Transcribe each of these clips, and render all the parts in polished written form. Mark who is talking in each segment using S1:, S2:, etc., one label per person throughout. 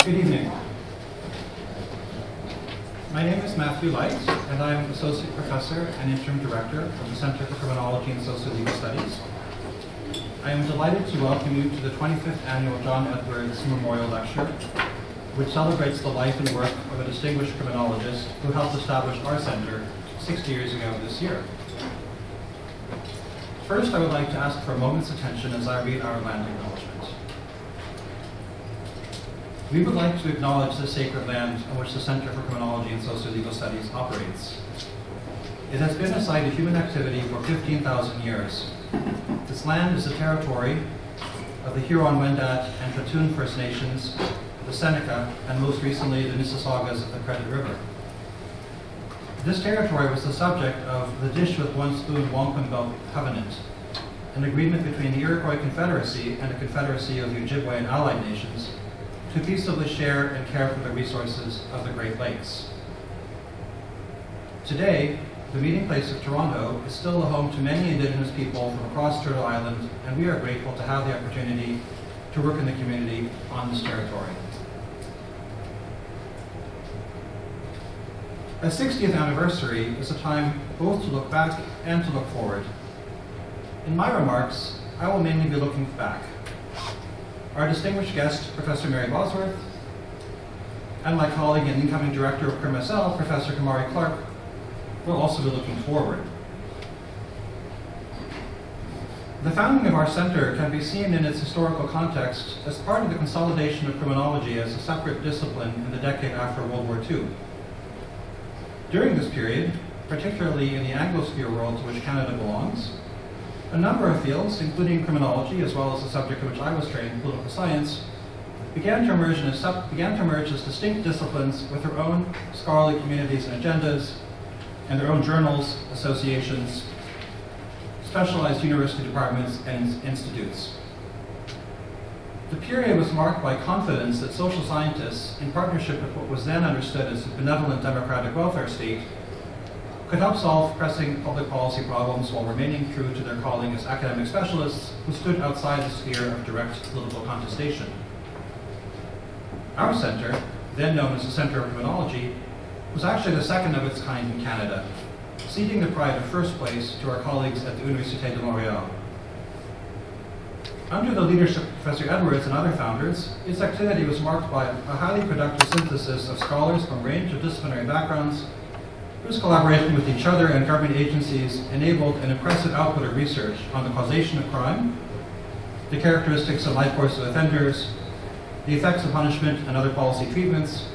S1: Good evening. My name is Matthew Light, and I am Associate Professor and Interim Director of the Center for Criminology and Socio-Legal Studies. I am delighted to welcome you to the 25th Annual John Edwards Memorial Lecture, which celebrates the life and work of a distinguished criminologist who helped establish our center 60 years ago this year. First, I would like to ask for a moment's attention as I read our land acknowledgement. We would like to acknowledge the sacred land on which the Center for Criminology and Socio-Legal Studies operates. It has been a site of human activity for 15,000 years. This land is the territory of the Huron-Wendat and Tratoon First Nations, the Seneca, and most recently the Mississaugas of the Credit River. This territory was the subject of the Dish with One Spoon Wampum Belt Covenant, an agreement between the Iroquois Confederacy and the Confederacy of the Ojibwe and Allied Nations to peaceably share and care for the resources of the Great Lakes. Today, the meeting place of Toronto is still the home to many Indigenous people from across Turtle Island, and we are grateful to have the opportunity to work in the community on this territory. A 60th anniversary is a time both to look back and to look forward. In my remarks, I will mainly be looking back. Our distinguished guest, Professor Mary Bosworth, and my colleague and incoming director of CrimSL, Professor Kamari Clark, will also be looking forward. The founding of our center can be seen in its historical context as part of the consolidation of criminology as a separate discipline in the decade after World War II. During this period, particularly in the Anglosphere world to which Canada belongs, a number of fields, including criminology, as well as the subject in which I was trained, political science, began to emerge as distinct disciplines with their own scholarly communities and agendas, and their own journals, associations, specialized university departments, and institutes. The period was marked by confidence that social scientists, in partnership with what was then understood as a benevolent democratic welfare state, could help solve pressing public policy problems while remaining true to their calling as academic specialists who stood outside the sphere of direct political contestation. Our center, then known as the Center of Criminology, was actually the second of its kind in Canada, ceding the pride of first place to our colleagues at the Université de Montréal. Under the leadership of Professor Edwards and other founders, its activity was marked by a highly productive synthesis of scholars from a range of disciplinary backgrounds, whose collaboration with each other and government agencies enabled an impressive output of research on the causation of crime, the characteristics of life course of offenders, the effects of punishment and other policy treatments,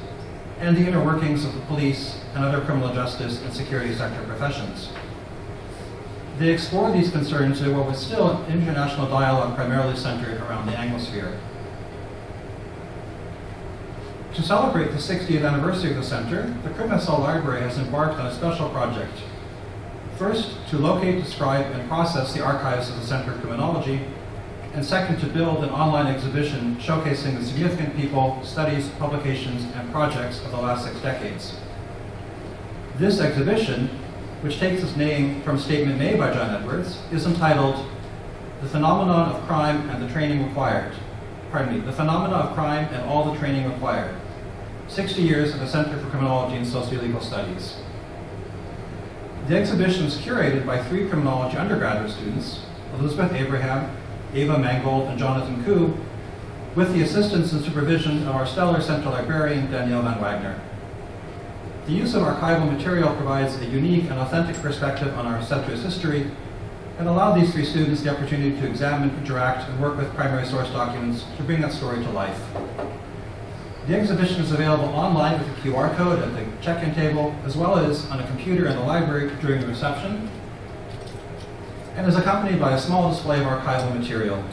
S1: and the inner workings of the police and other criminal justice and security sector professions. They explored these concerns in what was still an international dialogue primarily centered around the Anglosphere. To celebrate the 60th anniversary of the center, the CrimSL Library has embarked on a special project. First, to locate, describe, and process the archives of the Center of Criminology, and second, to build an online exhibition showcasing the significant people, studies, publications, and projects of the last 6 decades. This exhibition, which takes its name from a statement made by John Edwards, is entitled "The Phenomenon of Crime and the Training Required." The Phenomena of Crime and All the Training Required. 60 years at the Center for Criminology and Socio-Legal Studies. The exhibition is curated by 3 criminology undergraduate students, Elizabeth Abraham, Ava Mangold, and Jonathan Koo, with the assistance and supervision of our stellar central librarian, Danielle Van Wagner. The use of archival material provides a unique and authentic perspective on our center's history, and allowed these 3 students the opportunity to examine, interact, and work with primary source documents to bring that story to life. The exhibition is available online with a QR code at the check-in table, as well as on a computer in the library during the reception, and is accompanied by a small display of archival material.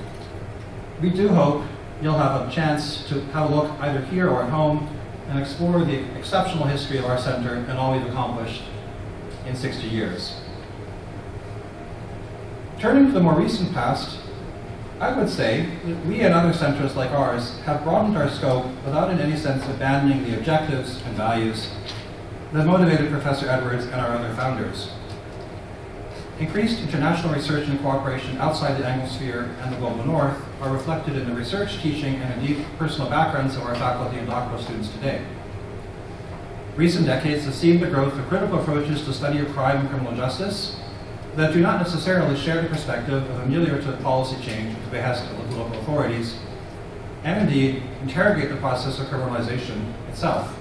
S1: We do hope you'll have a chance to have a look either here or at home and explore the exceptional history of our center and all we've accomplished in 60 years. Turning to the more recent past, I would say that we and other centers like ours have broadened our scope without in any sense abandoning the objectives and values that motivated Professor Edwards and our other founders. Increased international research and cooperation outside the Anglosphere and the global North are reflected in the research, teaching, and indeed personal backgrounds of our faculty and doctoral students today. Recent decades have seen the growth of critical approaches to study of crime and criminal justice that do not necessarily share the perspective of ameliorative policy change at the behest of the local authorities, and indeed interrogate the process of criminalization itself.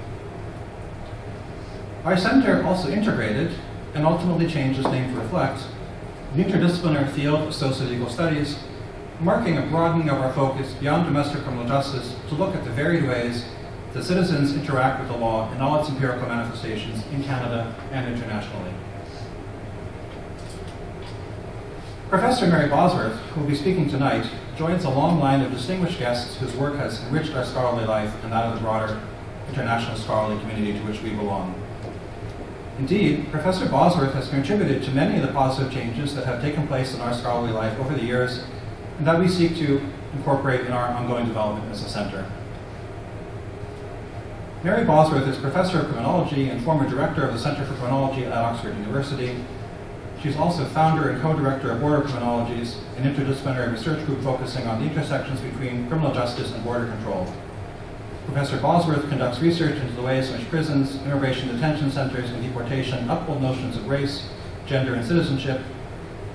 S1: Our center also integrated, and ultimately changed its name to reflect, the interdisciplinary field of socio-legal studies, marking a broadening of our focus beyond domestic criminal justice to look at the varied ways that citizens interact with the law in all its empirical manifestations in Canada and internationally. Professor Mary Bosworth, who will be speaking tonight, joins a long line of distinguished guests whose work has enriched our scholarly life and that of the broader international scholarly community to which we belong. Indeed, Professor Bosworth has contributed to many of the positive changes that have taken place in our scholarly life over the years and that we seek to incorporate in our ongoing development as a center. Mary Bosworth is Professor of Criminology and former Director of the Center for Criminology at Oxford University. She's also founder and co-director of Border Criminologies, an interdisciplinary research group focusing on the intersections between criminal justice and border control. Professor Bosworth conducts research into the ways in which prisons, immigration detention centers, and deportation uphold notions of race, gender, and citizenship,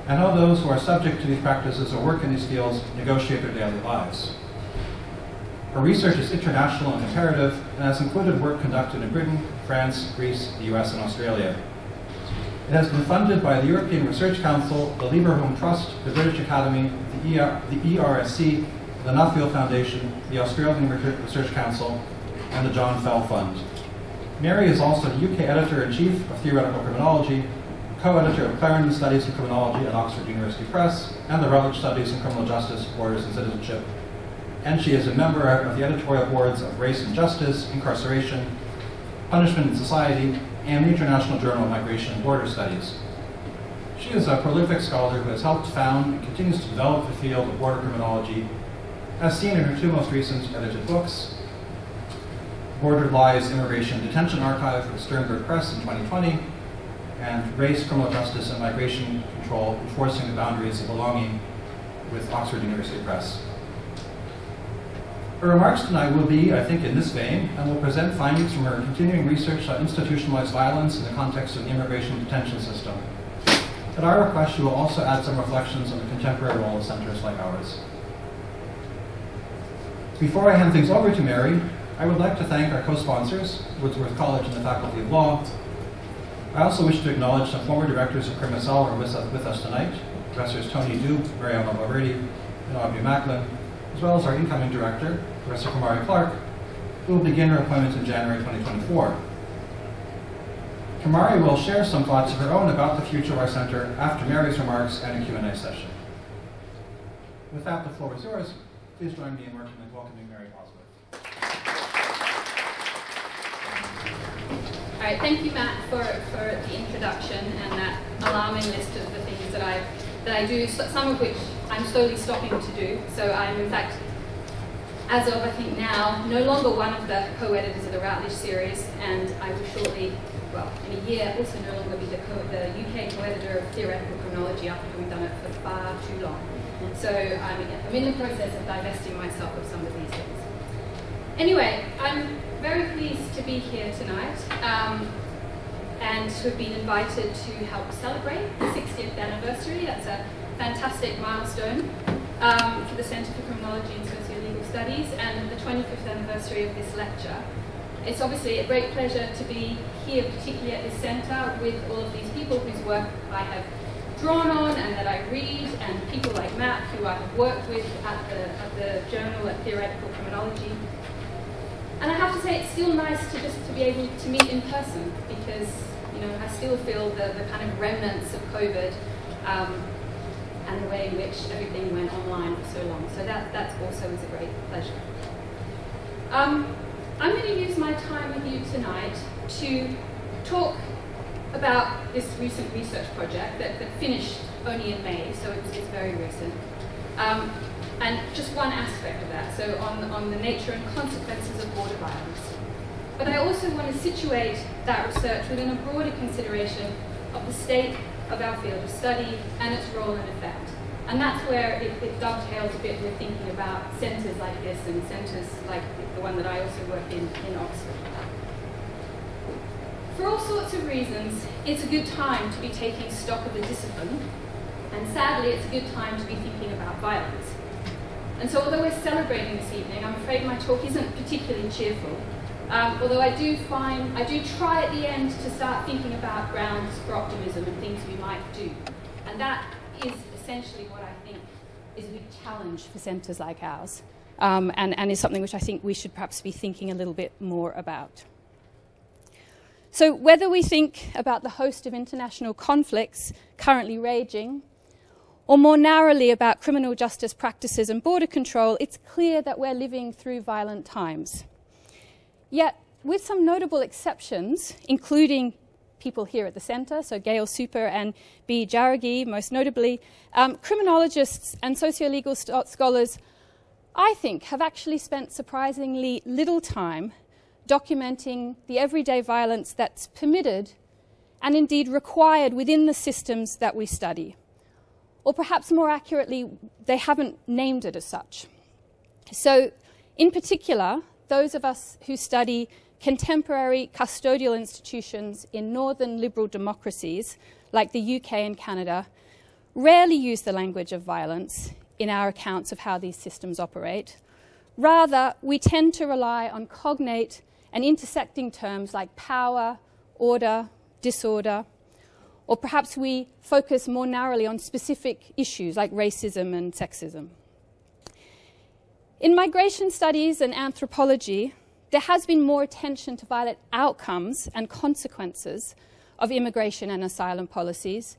S1: and how those who are subject to these practices or work in these fields negotiate their daily lives. Her research is international and comparative, and has included work conducted in Britain, France, Greece, the US, and Australia. It has been funded by the European Research Council, the Lieberholm Trust, the British Academy, the ERSC, the Nuffield Foundation, the Australian Research Council, and the John Fell Fund. Mary is also the UK Editor-in-Chief of Theoretical Criminology, co-editor of Clarendon Studies in Criminology at Oxford University Press, and the Routledge Studies in Criminal Justice, Borders, and Citizenship. And she is a member of the editorial boards of Race and Justice, Incarceration, Punishment and Society, and the International Journal of Migration and Border Studies. She is a prolific scholar who has helped found and continues to develop the field of border criminology, as seen in her two most recent edited books, Border Lies, Immigration and Detention Archive with Sternberg Press in 2020, and Race, Criminal Justice and Migration Control, Enforcing the Boundaries of Belonging with Oxford University Press. Her remarks tonight will be, I think, in this vein, and will present findings from her continuing research on institutionalized violence in the context of the immigration detention system. At our request, she will also add some reflections on the contemporary role of centers like ours. Before I hand things over to Mary, I would like to thank our co-sponsors, Woodsworth College and the Faculty of Law. I also wish to acknowledge some former directors of CrimSL who are with us tonight, Professors Tony Dube, Mariana Valverde, and Audrey Macklin, as well as our incoming director, Professor Kamari Clark, who will begin her appointment in January 2024. Kamari will share some thoughts of her own about the future of our center after Mary's remarks and a Q&A session. With that, the floor is yours. Please join me in welcoming Mary Bosworth.
S2: All right, thank you, Matt, for the introduction and that alarming list of the things that I do, some of which I'm slowly stopping to do. So I'm, in fact, as of I think now, no longer one of the co-editors of the Routledge series, and I will shortly, well, in a year, also no longer be the UK co-editor of Theoretical Criminology after having done it for far too long. So I'm in the process of divesting myself of some of these things. Anyway, I'm very pleased to be here tonight and to have been invited to help celebrate the 60th anniversary. That's a fantastic milestone for the Centre for Criminology and Socio-Legal Studies, and the 25th anniversary of this lecture. It's obviously a great pleasure to be here, particularly at this centre, with all of these people whose work I have drawn on and that I read, and people like Matt, who I have worked with at the journal at Theoretical Criminology. And I have to say, it's still nice to be able to meet in person, because I still feel the kind of remnants of COVID and the way in which everything went online for so long. So that also is a great pleasure. I'm going to use my time with you tonight to talk about this recent research project that finished only in May, so it's very recent. And just one aspect of that, so on the nature and consequences of border violence. But I also want to situate that research within a broader consideration of the state of our field of study and its role and effect, And that's where it dovetails a bit with thinking about centres like this and centres like the one that I also work in Oxford. For all sorts of reasons, it's a good time to be taking stock of the discipline, and sadly, it's a good time to be thinking about violence. And so although we're celebrating this evening, I'm afraid my talk isn't particularly cheerful. Although I do try at the end to start thinking about grounds for optimism and things we might do. And that is essentially what I think is a big challenge for centres like ours, and is something which I think we should perhaps be thinking a little bit more about. So whether we think about the host of international conflicts currently raging, or more narrowly about criminal justice practices and border control, it's clear that we're living through violent times. Yet, with some notable exceptions, including people here at the centre, so Gail Super and B. Jaragi, most notably, criminologists and socio-legal scholars, I think, have actually spent surprisingly little time documenting the everyday violence that's permitted and indeed required within the systems that we study. Or perhaps more accurately, they haven't named it as such. So, in particular, those of us who study contemporary custodial institutions in northern liberal democracies, like the UK and Canada, rarely use the language of violence in our accounts of how these systems operate. Rather, we tend to rely on cognate and intersecting terms like power, order, disorder, or perhaps we focus more narrowly on specific issues like racism and sexism. In migration studies and anthropology, there has been more attention to violent outcomes and consequences of immigration and asylum policies.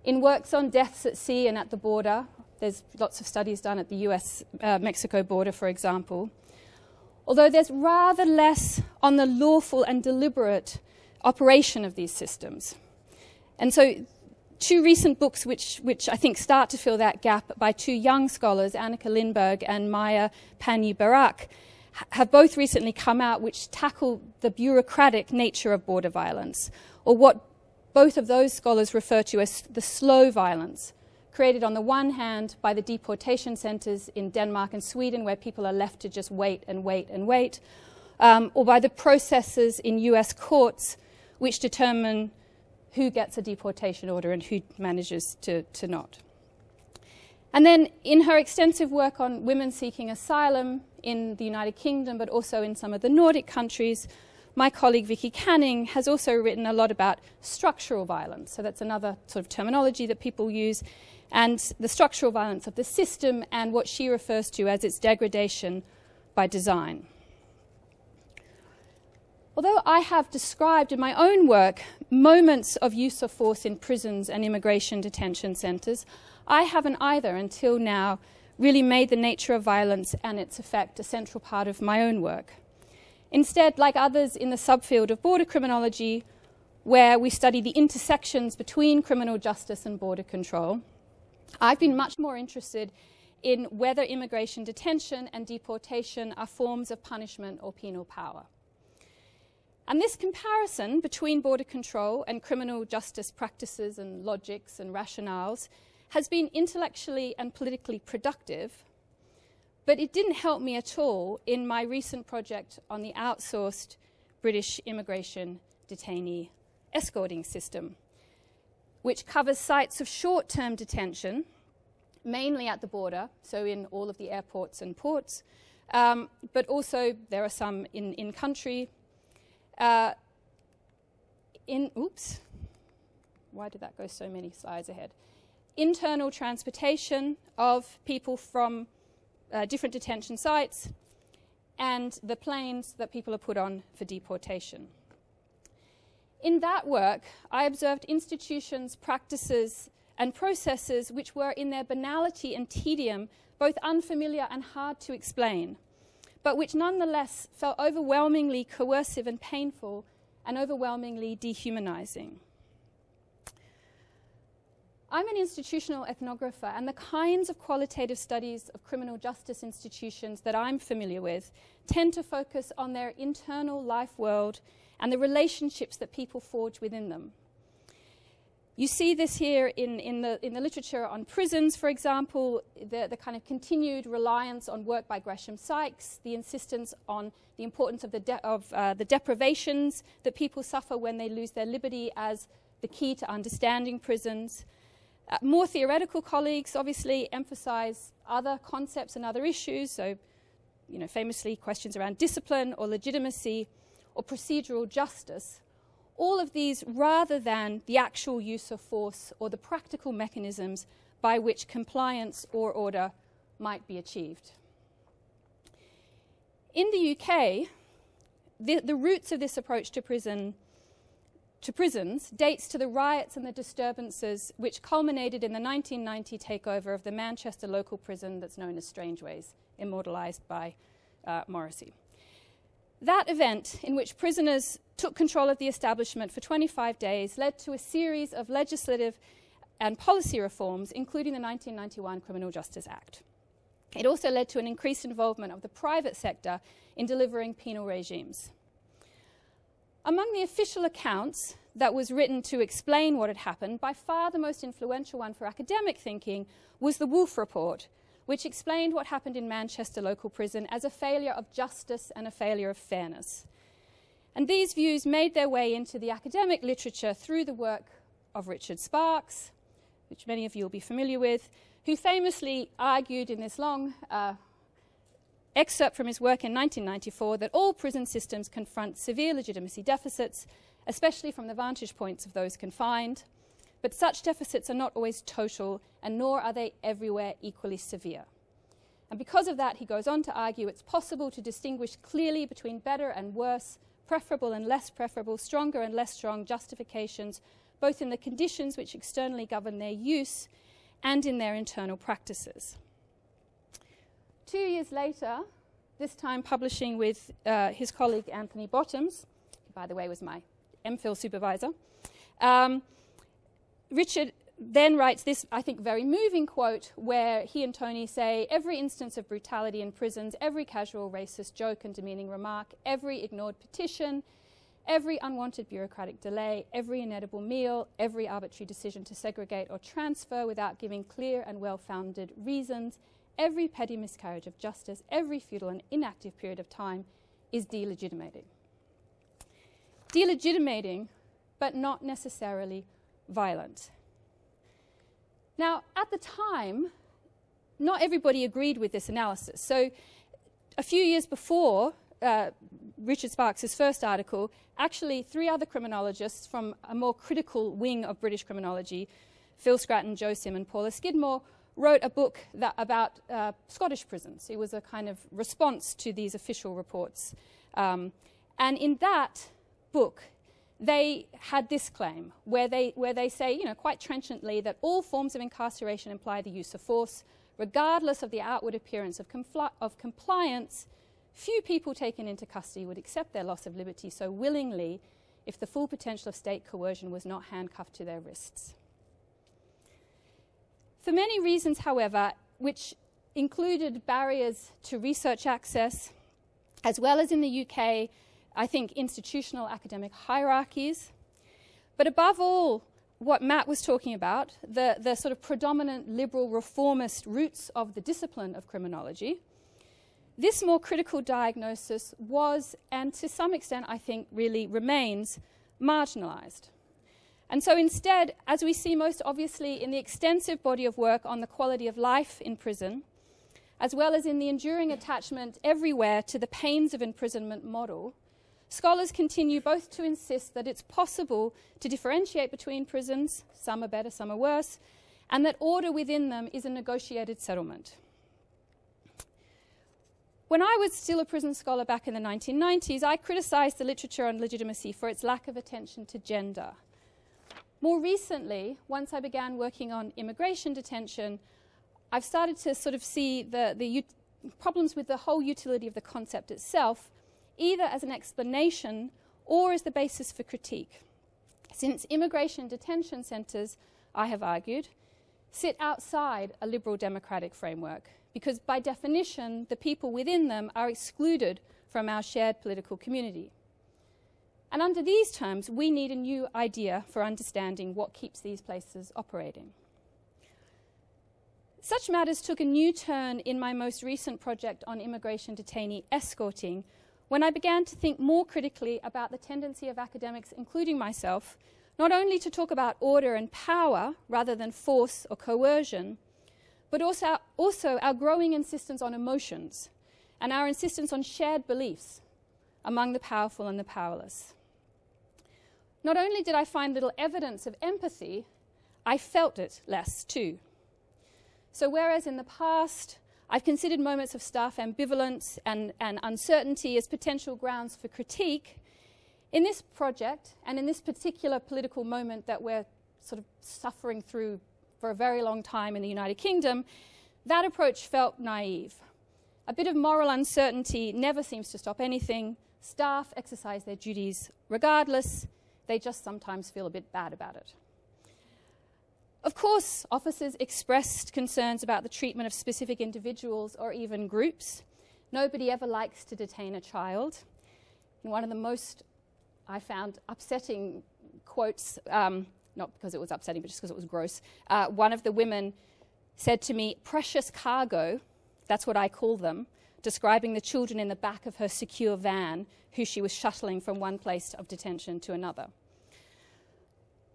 S2: In works on deaths at sea and at the border, there's lots of studies done at the US-Mexico border, for example. Although there's rather less on the lawful and deliberate operation of these systems. And so two recent books which I think start to fill that gap by two young scholars, Annika Lindberg and Maya Panyi-Barak, have both recently come out which tackle the bureaucratic nature of border violence, or what both of those scholars refer to as the slow violence, created on the one hand by the deportation centres in Denmark and Sweden, where people are left to just wait and wait and wait, or by the processes in US courts which determine who gets a deportation order and who manages to not. And then in her extensive work on women seeking asylum in the United Kingdom, but also in some of the Nordic countries, my colleague Vicky Canning has also written a lot about structural violence. So that's another sort of terminology that people use, and the structural violence of the system and what she refers to as its degradation by design. Although I have described in my own work moments of use of force in prisons and immigration detention centres, I haven't either until now really made the nature of violence and its effect a central part of my own work. Instead, like others in the subfield of border criminology, where we study the intersections between criminal justice and border control, I've been much more interested in whether immigration detention and deportation are forms of punishment or penal power. And this comparison between border control and criminal justice practices and logics and rationales has been intellectually and politically productive, but it didn't help me at all in my recent project on the outsourced British immigration detainee escorting system, which covers sites of short-term detention, mainly at the border, so in all of the airports and ports, but also there are some in country. Oops, why did that go so many slides ahead? Internal transportation of people from different detention sites, and the planes that people are put on for deportation. In that work, I observed institutions, practices, and processes which were in their banality and tedium both unfamiliar and hard to explain, but which nonetheless felt overwhelmingly coercive and painful and overwhelmingly dehumanizing. I'm an institutional ethnographer, and the kinds of qualitative studies of criminal justice institutions that I'm familiar with tend to focus on their internal life world and the relationships that people forge within them. You see this here in the literature on prisons, for example, the kind of continued reliance on work by Gresham Sykes, the insistence on the importance of the deprivations that people suffer when they lose their liberty as the key to understanding prisons. More theoretical colleagues obviously emphasize other concepts and other issues, so famously questions around discipline or legitimacy or procedural justice. All of these rather than the actual use of force or the practical mechanisms by which compliance or order might be achieved. In the UK, the roots of this approach to prisons dates to the riots and the disturbances which culminated in the 1990 takeover of the Manchester local prison that's known as Strangeways, immortalised by Morrissey. That event, in which prisoners took control of the establishment for 25 days, led to a series of legislative and policy reforms, including the 1991 Criminal Justice Act. It also led to an increased involvement of the private sector in delivering penal regimes. Among the official accounts that was written to explain what had happened, by far the most influential one for academic thinking was the Wolf Report, which explained what happened in Manchester local prison as a failure of justice and a failure of fairness. And these views made their way into the academic literature through the work of Richard Sparks, which many of you will be familiar with, who famously argued in this long excerpt from his work in 1994 that all prison systems confront severe legitimacy deficits, especially from the vantage points of those confined. But such deficits are not always total, and nor are they everywhere equally severe. And because of that, he goes on to argue it's possible to distinguish clearly between better and worse, preferable and less preferable, stronger and less strong justifications, both in the conditions which externally govern their use and in their internal practices. 2 years later, this time publishing with his colleague Anthony Bottoms, who, by the way, was my MPhil supervisor, Richard then writes this, I think, very moving quote where he and Tony say, every instance of brutality in prisons, every casual racist joke and demeaning remark, every ignored petition, every unwanted bureaucratic delay, every inedible meal, every arbitrary decision to segregate or transfer without giving clear and well-founded reasons, every petty miscarriage of justice, every futile and inactive period of time is delegitimating. Delegitimating, but not necessarily violent. Now, at the time, not everybody agreed with this analysis. So a few years before Richard Sparks' first article, actually 3 other criminologists from a more critical wing of British criminology, Phil Scratton, Joe Sim and Paula Skidmore, wrote a book about Scottish prisons. It was a kind of response to these official reports. And in that book, they had this claim where they say, quite trenchantly, that all forms of incarceration imply the use of force, regardless of the outward appearance of compliance. Few people taken into custody would accept their loss of liberty so willingly if the full potential of state coercion was not handcuffed to their wrists. For many reasons, however, which included barriers to research access, as well as in the UK, I think, institutional academic hierarchies. But above all, what Matt was talking about, the sort of predominant liberal reformist roots of the discipline of criminology, this more critical diagnosis was, and to some extent I think really remains, marginalised. And so instead, as we see most obviously in the extensive body of work on the quality of life in prison, as well as in the enduring attachment everywhere to the pains of imprisonment model, scholars continue both to insist that it's possible to differentiate between prisons, some are better, some are worse, and that order within them is a negotiated settlement. When I was still a prison scholar back in the 1990s, I criticised the literature on legitimacy for its lack of attention to gender. More recently, once I began working on immigration detention, I've started to sort of see the problems with the whole utility of the concept itself, either as an explanation or as the basis for critique. Since immigration detention centres, I have argued, sit outside a liberal democratic framework, because by definition, the people within them are excluded from our shared political community.
S3: And under these terms, we need a new idea for understanding what keeps these places operating. Such matters took a new turn in my most recent project on immigration detainee escorting, when I began to think more critically about the tendency of academics, including myself, not only to talk about order and power rather than force or coercion, but also our growing insistence on emotions and our insistence on shared beliefs among the powerful and the powerless. Not only did I find little evidence of empathy, I felt it less too. So whereas in the past I've considered moments of staff ambivalence and uncertainty as potential grounds for critique, in this project and in this particular political moment that we're sort of suffering through for a very long time in the United Kingdom, that approach felt naive. A bit of moral uncertainty never seems to stop anything. Staff exercise their duties regardless. They just sometimes feel a bit bad about it. Of course, officers expressed concerns about the treatment of specific individuals or even groups. Nobody ever likes to detain a child. And one of the most, I found, upsetting quotes, not because it was upsetting, but just because it was gross, one of the women said to me, "Precious cargo," that's what I call them, describing the children in the back of her secure van who she was shuttling from one place of detention to another.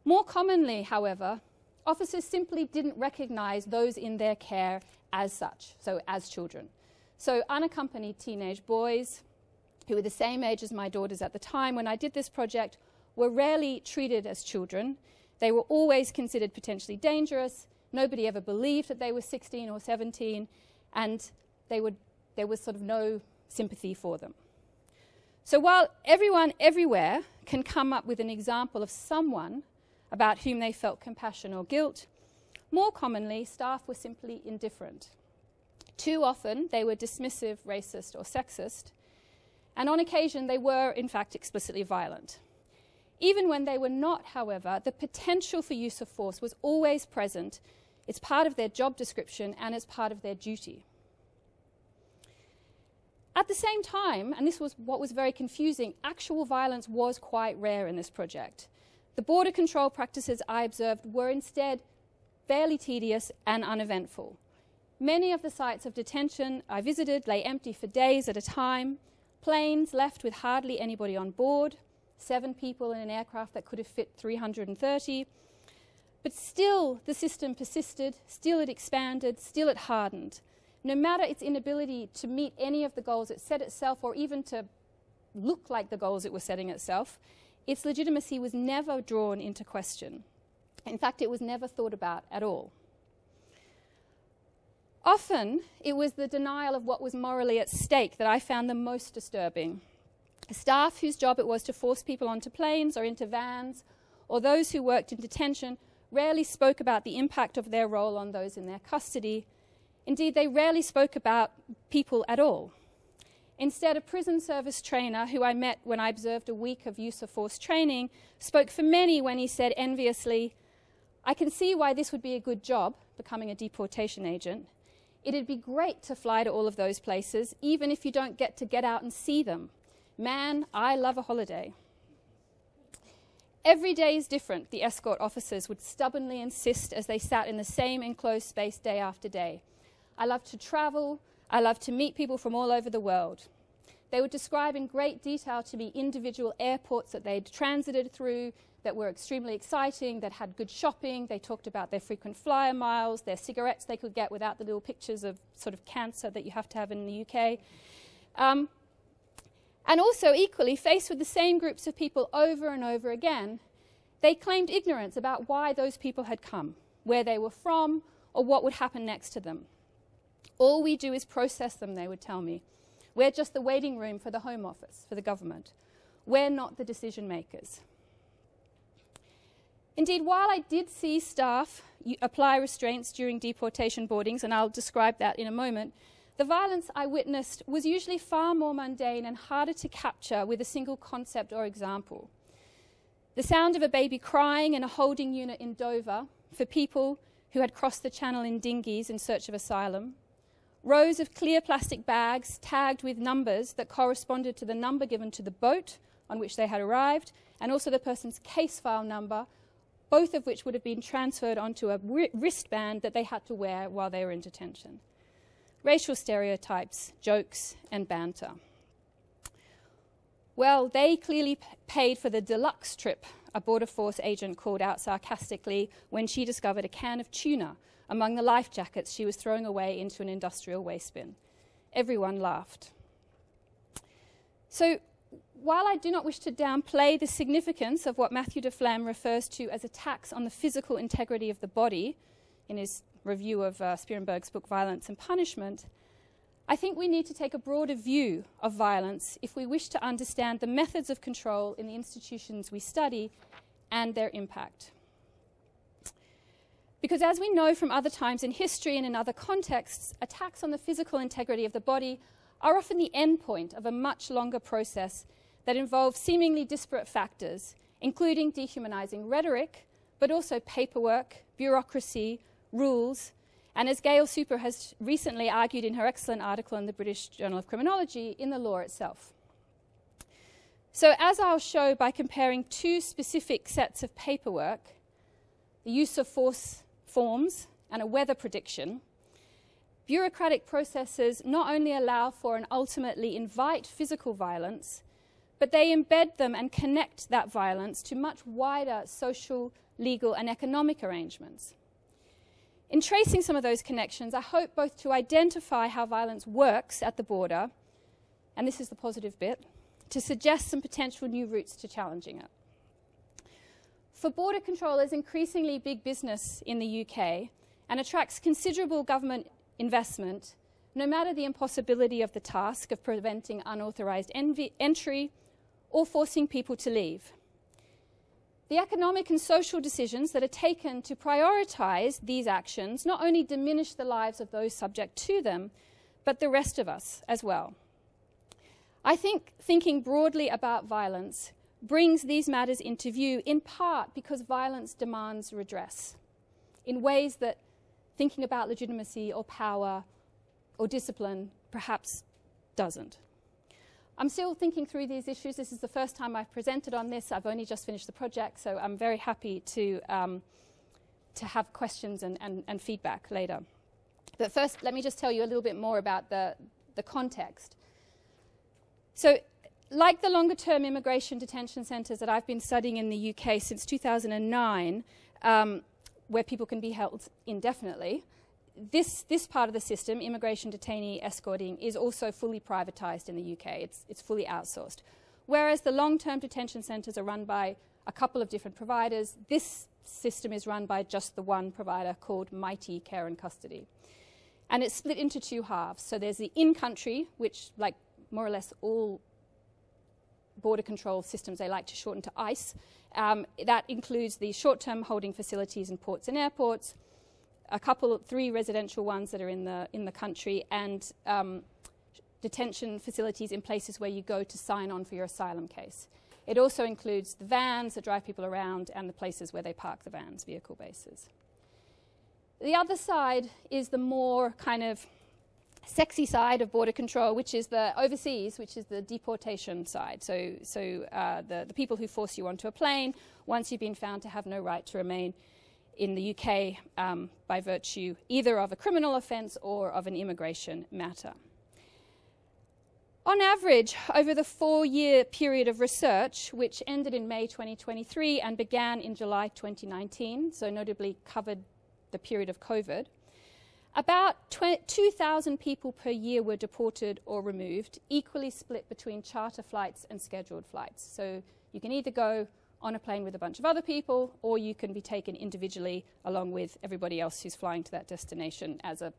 S3: More commonly, however, officers simply didn't recognise those in their care as such, so as children. So unaccompanied teenage boys, who were the same age as my daughters at the time when I did this project, were rarely treated as children. They were always considered potentially dangerous. Nobody ever believed that they were 16 or 17, and there was sort of no sympathy for them. So while everyone everywhere can come up with an example of someone about whom they felt compassion or guilt, more commonly staff were simply indifferent. Too often they were dismissive, racist or sexist, and on occasion they were in fact explicitly violent. Even when they were not, however, the potential for use of force was always present. It's part of their job description and it's part of their duty. At the same time, and this was what was very confusing, actual violence was quite rare in this project. The border control practices I observed were instead fairly tedious and uneventful. Many of the sites of detention I visited lay empty for days at a time, planes left with hardly anybody on board, 7 people in an aircraft that could have fit 330. But still the system persisted, still it expanded, still it hardened. No matter its inability to meet any of the goals it set itself or even to look like the goals it was setting itself, its legitimacy was never drawn into question. In fact, it was never thought about at all. Often, it was the denial of what was morally at stake that I found the most disturbing. Staff whose job it was to force people onto planes or into vans, or those who worked in detention, rarely spoke about the impact of their role on those in their custody. Indeed, they rarely spoke about people at all. Instead, a prison service trainer who I met when I observed a week of use of force training spoke for many when he said enviously, "I can see why this would be a good job, becoming a deportation agent. It'd be great to fly to all of those places, even if you don't get to get out and see them. Man, I love a holiday." Every day is different, the escort officers would stubbornly insist as they sat in the same enclosed space day after day. "I love to travel. I love to meet people from all over the world." They would describe in great detail to me individual airports that they'd transited through that were extremely exciting, that had good shopping. They talked about their frequent flyer miles, their cigarettes they could get without the little pictures of sort of cancer that you have to have in the UK. And also, equally, faced with the same groups of people over and over again, they claimed ignorance about why those people had come, where they were from, or what would happen next to them. "All we do is process them," they would tell me. "We're just the waiting room for the Home Office, for the government. We're not the decision makers." Indeed, while I did see staff apply restraints during deportation boardings, and I'll describe that in a moment, the violence I witnessed was usually far more mundane and harder to capture with a single concept or example. The sound of a baby crying in a holding unit in Dover for people who had crossed the channel in dinghies in search of asylum, rows of clear plastic bags tagged with numbers that corresponded to the number given to the boat on which they had arrived, and also the person's case file number, both of which would have been transferred onto a wristband that they had to wear while they were in detention. Racial stereotypes, jokes, and banter. Well, they clearly paid for the deluxe trip, a border force agent called out sarcastically when she discovered a can of tuna among the life jackets she was throwing away into an industrial waste bin. Everyone laughed. So, while I do not wish to downplay the significance of what Matthew de Flamme refers to as attacks on the physical integrity of the body in his review of Spierenberg's book Violence and Punishment, I think we need to take a broader view of violence if we wish to understand the methods of control in the institutions we study and their impact. Because as we know from other times in history and in other contexts, attacks on the physical integrity of the body are often the endpoint of a much longer process that involves seemingly disparate factors, including dehumanizing rhetoric, but also paperwork, bureaucracy, rules, and as Gail Super has recently argued in her excellent article in the British Journal of Criminology, in the law itself. So as I'll show by comparing two specific sets of paperwork, the use of force forms and a weather prediction, bureaucratic processes not only allow for and ultimately invite physical violence, but they embed them and connect that violence to much wider social, legal, and economic arrangements. In tracing some of those connections, I hope both to identify how violence works at the border, and this is the positive bit, to suggest some potential new routes to challenging it. For border control is increasingly big business in the UK and attracts considerable government investment, no matter the impossibility of the task of preventing unauthorised entry or forcing people to leave. The economic and social decisions that are taken to prioritise these actions not only diminish the lives of those subject to them, but the rest of us as well. I think thinking broadly about violence brings these matters into view, in part because violence demands redress in ways that thinking about legitimacy or power or discipline perhaps doesn't. I'm still thinking through these issues. This is the first time I've presented on this. I've only just finished the project, so I'm very happy to have questions and feedback later. But first, let me just tell you a little bit more about the context. So, like the longer-term immigration detention centres that I've been studying in the UK since 2009, where people can be held indefinitely, this part of the system, immigration detainee escorting, is also fully privatised in the UK. It's fully outsourced. Whereas the long-term detention centres are run by a couple of different providers, this system is run by just the one provider called Mighty Care and Custody. And it's split into two halves. So there's the in-country, which, like more or less all border control systems, they like to shorten to ICE. That includes the short-term holding facilities in ports and airports, three residential ones that are in the country, and detention facilities in places where you go to sign on for your asylum case. It also includes the vans that drive people around and the places where they park the vans, vehicle bases. The other side is the more kind of sexy side of border control, which is the overseas, which is the deportation side. So the people who force you onto a plane once you've been found to have no right to remain in the UK by virtue either of a criminal offence or of an immigration matter. On average, over the 4-year period of research, which ended in May 2023 and began in July 2019, so notably covered the period of COVID, about 2,000 people per year were deported or removed, equally split between charter flights and scheduled flights. So you can either go on a plane with a bunch of other people, or you can be taken individually along with everybody else who's flying to that destination as a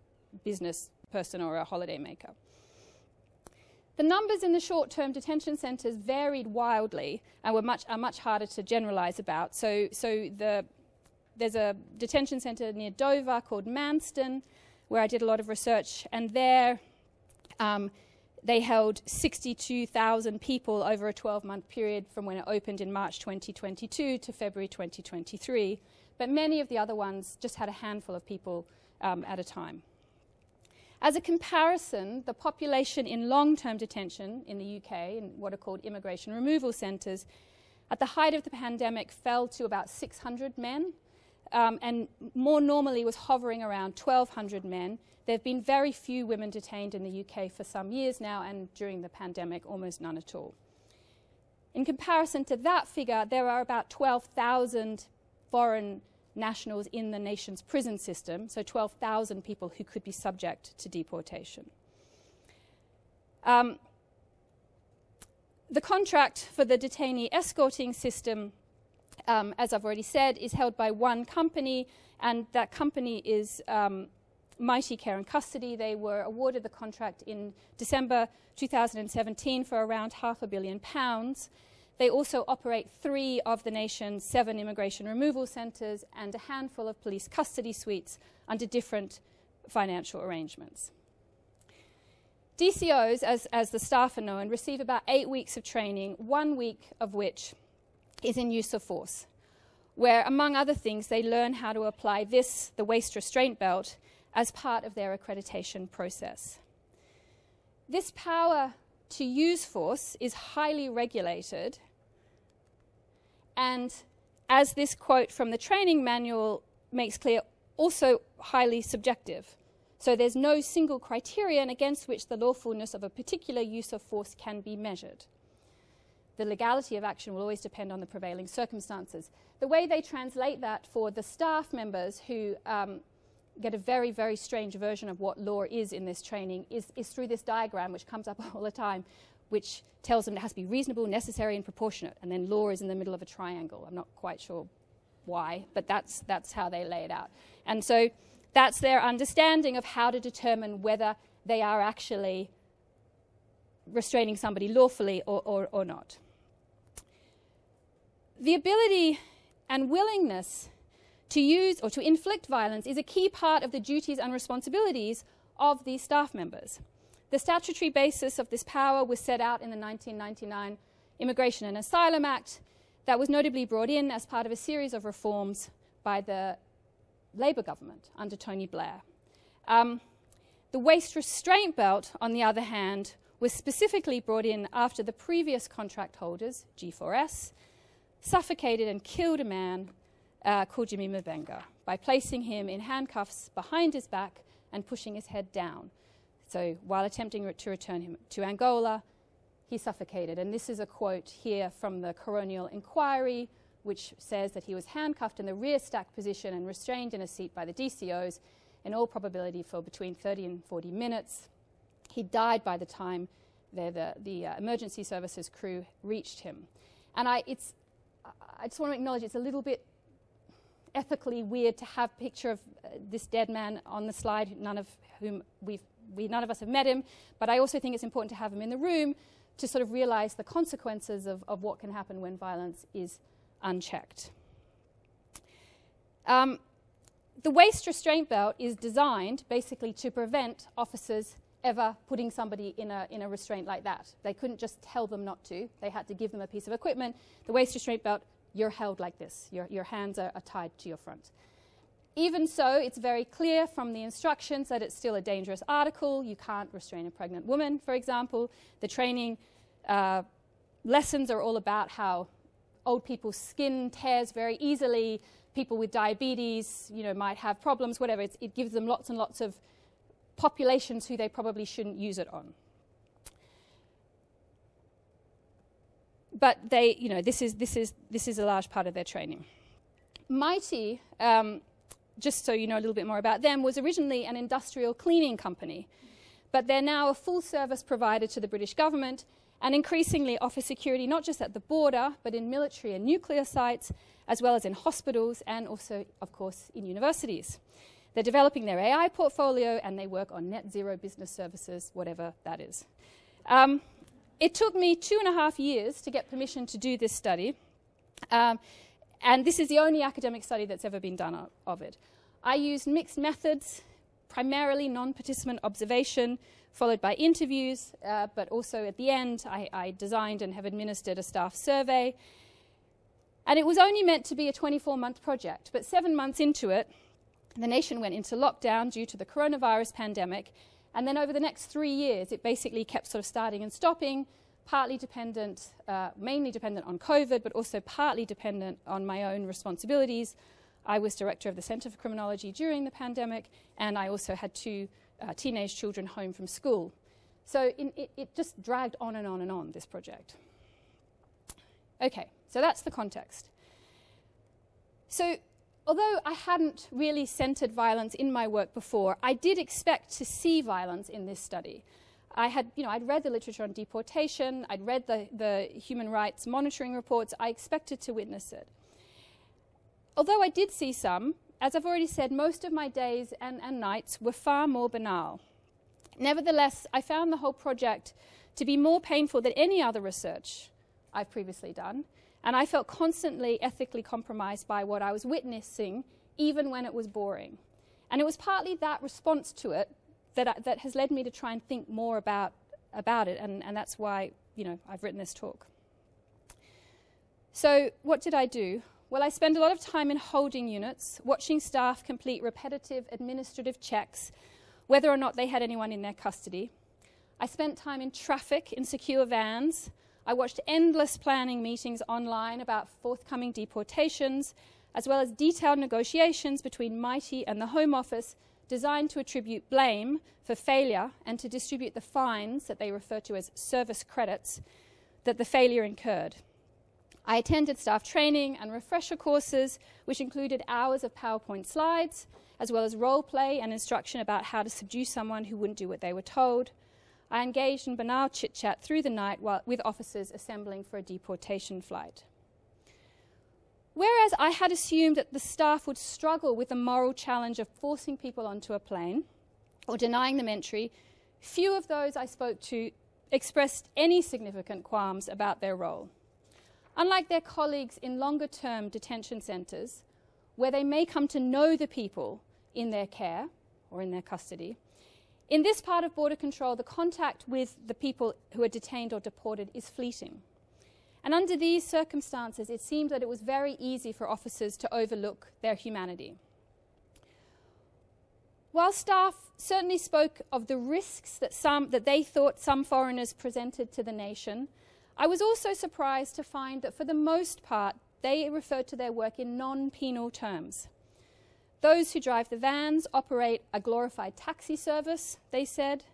S3: business person or a holiday maker. The numbers in the short-term detention centres varied wildly and are much harder to generalise about. So there's a detention centre near Dover called Manston, where I did a lot of research, and there they held 62,000 people over a 12-month period from when it opened in March 2022 to February 2023. But many of the other ones just had a handful of people at a time. As a comparison, the population in long-term detention in the UK, in what are called immigration removal centres, at the height of the pandemic fell to about 600 men, and more normally was hovering around 1,200 men. There have been very few women detained in the UK for some years now, and during the pandemic, almost none at all. In comparison to that figure, there are about 12,000 foreign nationals in the nation's prison system, so 12,000 people who could be subject to deportation. The contract for the detainee escorting system, as I've already said, is held by one company, and that company is Mighty Care and Custody. They were awarded the contract in December 2017 for around £500 million. They also operate 3 of the nation's 7 immigration removal centres and a handful of police custody suites under different financial arrangements. DCOs, as the staff are known, receive about 8 weeks of training, 1 week of which is in use of force, where, among other things, they learn how to apply the waist restraint belt, as part of their accreditation process. This power to use force is highly regulated, and, as this quote from the training manual makes clear, also highly subjective. So there's no single criterion against which the lawfulness of a particular use of force can be measured. The legality of action will always depend on the prevailing circumstances. The way they translate that for the staff members who get a very, very strange version of what law is in this training is through this diagram, which comes up all the time, which tells them it has to be reasonable, necessary, and proportionate. And then law is in the middle of a triangle. I'm not quite sure why, but that's how they lay it out. And so that's their understanding of how to determine whether they are actually restraining somebody lawfully or not. The ability and willingness to use or to inflict violence is a key part of the duties and responsibilities of these staff members. The statutory basis of this power was set out in the 1999 Immigration and Asylum Act that was notably brought in as part of a series of reforms by the Labour government under Tony Blair. The waist restraint belt, on the other hand, was specifically brought in after the previous contract holders, G4S, suffocated and killed a man called Jimmy Mabenga by placing him in handcuffs behind his back and pushing his head down. So while attempting to return him to Angola, he suffocated. And this is a quote here from the coronial inquiry, which says that he was handcuffed in the rear stacked position and restrained in a seat by the DCOs, in all probability for between 30 and 40 minutes. He died by the time the emergency services crew reached him. And I just want to acknowledge it's a little bit ethically weird to have a picture of this dead man on the slide, none of us have met him, but I also think it's important to have him in the room to sort of realize the consequences of what can happen when violence is unchecked. The waist restraint belt is designed basically to prevent officers ever putting somebody in a restraint like that. They couldn't just tell them not to. They had to give them a piece of equipment. The waist restraint belt, you're held like this. Your hands are tied to your front. Even so, it's very clear from the instructions that it's still a dangerous article. You can't restrain a pregnant woman, for example. The training lessons are all about how old people's skin tears very easily. People with diabetes, might have problems, whatever. It gives them lots and lots of populations who they probably shouldn't use it on. But this is a large part of their training. Mighty, just so you know a little bit more about them, was originally an industrial cleaning company, but they're now a full-service provider to the British government and increasingly offer security not just at the border, but in military and nuclear sites, as well as in hospitals and also, of course, in universities. They're developing their AI portfolio and they work on net zero business services, whatever that is. It took me 2.5 years to get permission to do this study, and this is the only academic study that's ever been done of it. I used mixed methods, primarily non-participant observation, followed by interviews, but also at the end I designed and have administered a staff survey. And it was only meant to be a 24-month project, but 7 months into it, the nation went into lockdown due to the coronavirus pandemic, And then over the next 3 years, it basically kept sort of starting and stopping, partly dependent, mainly dependent on COVID, but also partly dependent on my own responsibilities. I was director of the Centre for Criminology during the pandemic, and I also had 2 teenage children home from school. So it just dragged on and on and on, this project. Okay, so that's the context. So although I hadn't really centred violence in my work before, I did expect to see violence in this study. I'd read the literature on deportation, I'd read the human rights monitoring reports, I expected to witness it. Although I did see some, as I've already said, most of my days and nights were far more banal. Nevertheless, I found the whole project to be more painful than any other research I've previously done, and I felt constantly ethically compromised by what I was witnessing, even when it was boring. And it was partly that response to it that has led me to try and think more about it, and that's why, I've written this talk. So what did I do? Well, I spent a lot of time in holding units, watching staff complete repetitive administrative checks, whether or not they had anyone in their custody. I spent time in traffic in secure vans. I watched endless planning meetings online about forthcoming deportations, as well as detailed negotiations between Mighty and the Home Office designed to attribute blame for failure and to distribute the fines that they refer to as service credits that the failure incurred. I attended staff training and refresher courses, which included hours of PowerPoint slides, as well as role play and instruction about how to subdue someone who wouldn't do what they were told. I engaged in banal chit-chat through the night with officers assembling for a deportation flight. Whereas I had assumed that the staff would struggle with the moral challenge of forcing people onto a plane or denying them entry, few of those I spoke to expressed any significant qualms about their role. Unlike their colleagues in longer-term detention centres, where they may come to know the people in their care or in their custody, in this part of border control, the contact with the people who are detained or deported is fleeting. And under these circumstances, it seemed that it was very easy for officers to overlook their humanity. While staff certainly spoke of the risks that they thought some foreigners presented to the nation, I was also surprised to find that for the most part, they referred to their work in non-penal terms. Those who drive the vans operate a glorified taxi service, they said.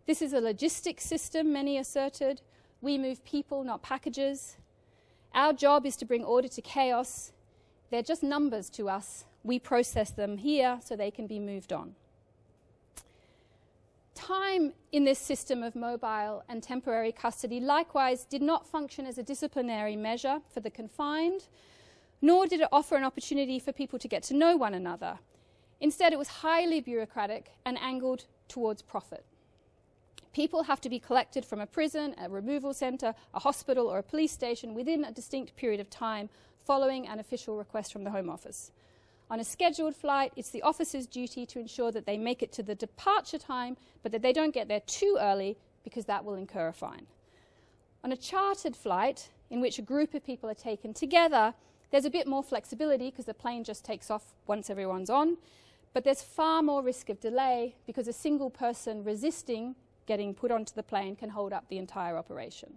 S3: This is a logistics system, many asserted. We move people, not packages. Our job is to bring order to chaos. They're just numbers to us. We process them here so they can be moved on. Time in this system of mobile and temporary custody likewise did not function as a disciplinary measure for the confined, nor did it offer an opportunity for people to get to know one another. Instead, it was highly bureaucratic and angled towards profit. People have to be collected from a prison, a removal centre, a hospital or a police station within a distinct period of time following an official request from the Home Office. On a scheduled flight, it's the officer's duty to ensure that they make it to the departure time, but that they don't get there too early because that will incur a fine. On a chartered flight, in which a group of people are taken together, there's a bit more flexibility because the plane just takes off once everyone's on, but there's far more risk of delay because a single person resisting getting put onto the plane can hold up the entire operation.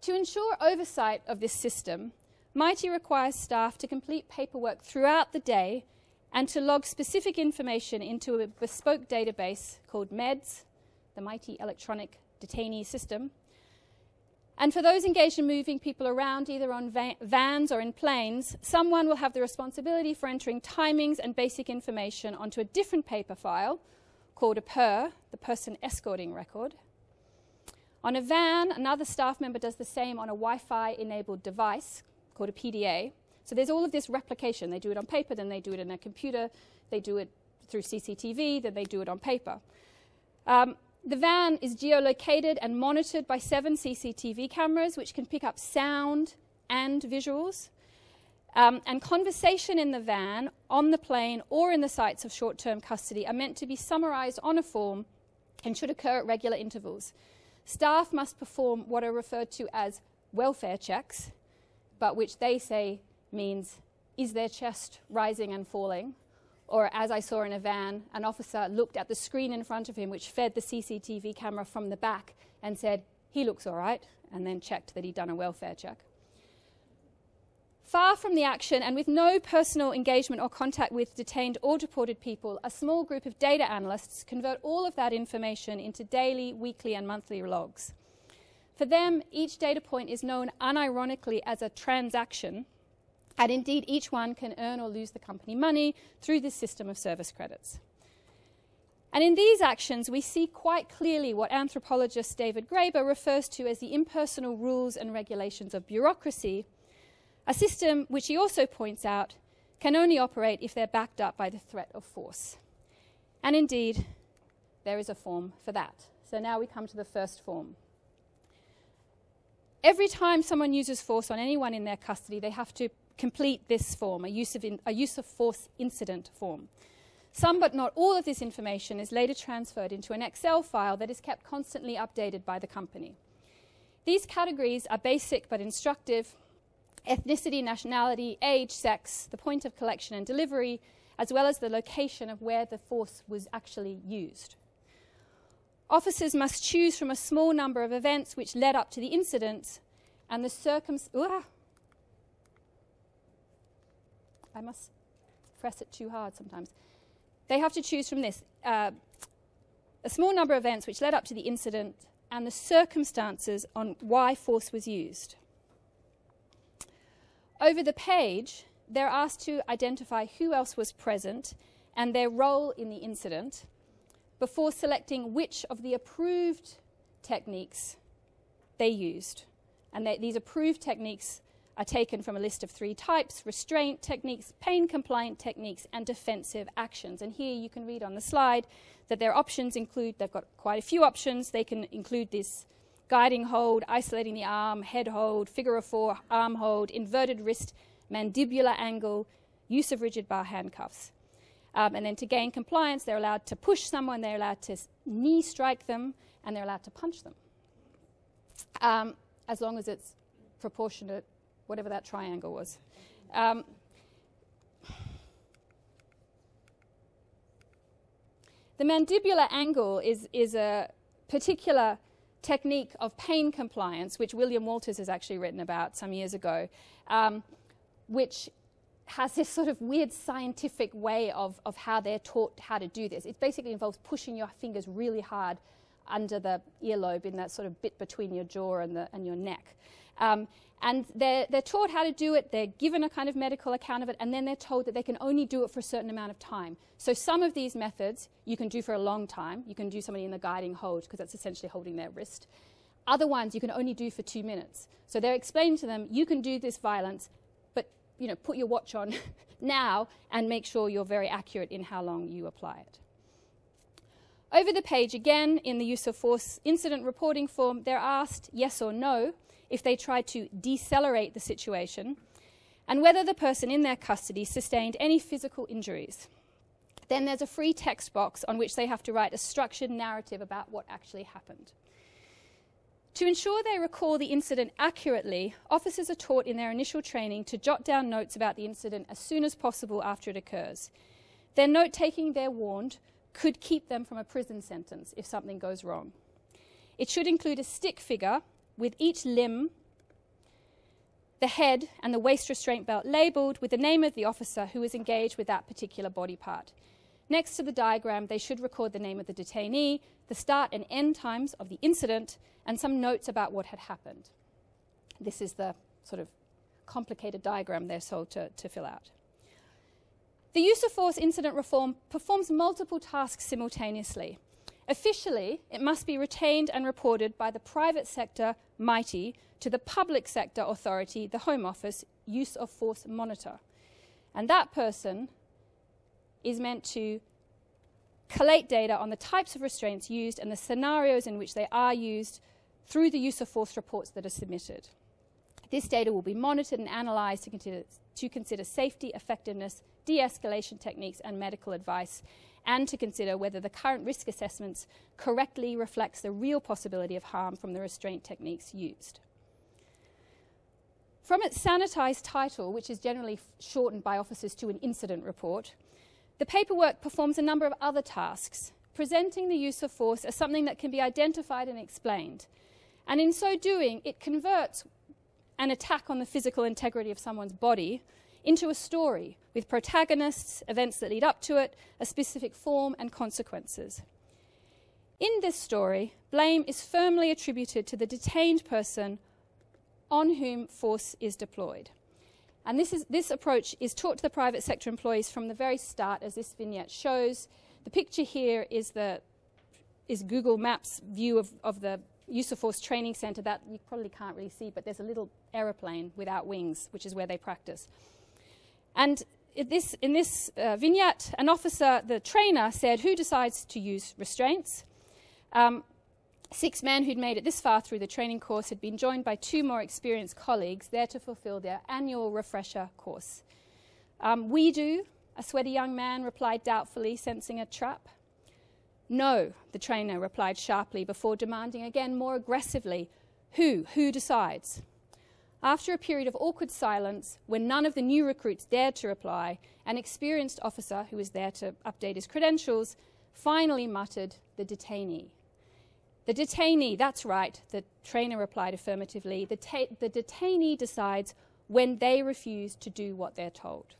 S3: To ensure oversight of this system, Mighty requires staff to complete paperwork throughout the day and to log specific information into a bespoke database called MEDS, the Mighty Electronic Detainee System. And for those engaged in moving people around, either on vans or in planes, someone will have the responsibility for entering timings and basic information onto a different paper file called a PER, the Person Escorting Record. On a van, another staff member does the same on a Wi-Fi-enabled device called a PDA. So there's all of this replication. They do it on paper, then they do it in a computer, they do it through CCTV, then they do it on paper. The van is geolocated and monitored by 7 CCTV cameras, which can pick up sound and visuals. And conversation in the van, on the plane, or in the sites of short-term custody are meant to be summarised on a form and should occur at regular intervals. Staff must perform what are referred to as welfare checks, but which they say means, is their chest rising and falling? Or as I saw in a van, an officer looked at the screen in front of him, which fed the CCTV camera from the back, and said, "He looks all right," and then checked that he'd done a welfare check. Far from the action and with no personal engagement or contact with detained or deported people, a small group of data analysts convert all of that information into daily, weekly, and monthly logs. For them, each data point is known unironically as a transaction, and indeed each one can earn or lose the company money through this system of service credits. And in these actions, we see quite clearly what anthropologist David Graeber refers to as the impersonal rules and regulations of bureaucracy, a system which he also points out can only operate if they're backed up by the threat of force. And indeed, there is a form for that. So now we come to the first form. Every time someone uses force on anyone in their custody, they have to complete this form, a use of force incident form. Some but not all of this information is later transferred into an Excel file that is kept constantly updated by the company. These categories are basic but instructive: ethnicity, nationality, age, sex, the point of collection and delivery, as well as the location of where the force was actually used. Officers must choose from a small number of events which led up to the incident and the I must press it too hard sometimes. They have to choose from this, a small number of events which led up to the incident and the circumstances on why force was used. Over the page, they're asked to identify who else was present and their role in the incident before selecting which of the approved techniques they used. And these approved techniques are taken from a list of 3 types: restraint techniques, pain-compliant techniques, and defensive actions. And here you can read on the slide that their options include, they've got quite a few options. They can include this guiding hold, isolating the arm, head hold, figure of 4 arm hold, inverted wrist, mandibular angle, use of rigid bar handcuffs. And then to gain compliance, they're allowed to push someone, they're allowed to knee strike them, and they're allowed to punch them. As long as it's proportionate, whatever that triangle was. The mandibular angle is a particular technique of pain compliance, which William Walters has actually written about some years ago, which has this sort of weird scientific way of how they're taught how to do this. It basically involves pushing your fingers really hard under the earlobe in that sort of bit between your jaw and your neck. And they're taught how to do it, they're given a kind of medical account of it, and then they're told that they can only do it for a certain amount of time. So some of these methods you can do for a long time. You can do somebody in the guiding hold, because that's essentially holding their wrist. Other ones you can only do for 2 minutes. So they're explaining to them, you can do this violence, but put your watch on now and make sure you're very accurate in how long you apply it. Over the page again, in the use of force incident reporting form, they're asked yes or no if they tried to decelerate the situation, and whether the person in their custody sustained any physical injuries. Then there's a free text box on which they have to write a structured narrative about what actually happened. To ensure they recall the incident accurately, officers are taught in their initial training to jot down notes about the incident as soon as possible after it occurs. Their note-taking, they're warned, could keep them from a prison sentence if something goes wrong. It should include a stick figure with each limb, the head and the waist restraint belt labelled with the name of the officer who was engaged with that particular body part. Next to the diagram, they should record the name of the detainee, the start and end times of the incident, and some notes about what had happened. This is the sort of complicated diagram they're told to fill out. The use of force incident reform performs multiple tasks simultaneously. Officially, it must be retained and reported by the private sector, MITI, to the public sector authority, the Home Office, Use of Force Monitor. And that person is meant to collate data on the types of restraints used and the scenarios in which they are used through the use of force reports that are submitted. This data will be monitored and analysed to consider safety, effectiveness, de-escalation techniques and medical advice, and to consider whether the current risk assessments correctly reflects the real possibility of harm from the restraint techniques used. From its sanitised title, which is generally shortened by officers to an incident report, The paperwork performs a number of other tasks, presenting the use of force as something that can be identified and explained. And in so doing, it converts an attack on the physical integrity of someone's body into a story with protagonists, events that lead up to it, a specific form and consequences. In this story, blame is firmly attributed to the detained person on whom force is deployed. And this approach is taught to the private sector employees from the very start, as this vignette shows. The picture here is Google Maps view of the use of force training centre that you probably can't really see, but there's a little aeroplane without wings, which is where they practice. And in this vignette, an officer, the trainer, said, "Who decides to use restraints?" 6 men who'd made it this far through the training course had been joined by 2 more experienced colleagues there to fulfill their annual refresher course. "We do," a sweaty young man replied doubtfully, sensing a trap. "No," the trainer replied sharply before demanding again more aggressively, Who decides?" After a period of awkward silence, when none of the new recruits dared to reply, an experienced officer who was there to update his credentials finally muttered, "The detainee." "The detainee, that's right," the trainer replied affirmatively. The detainee decides when they refuse to do what they're told.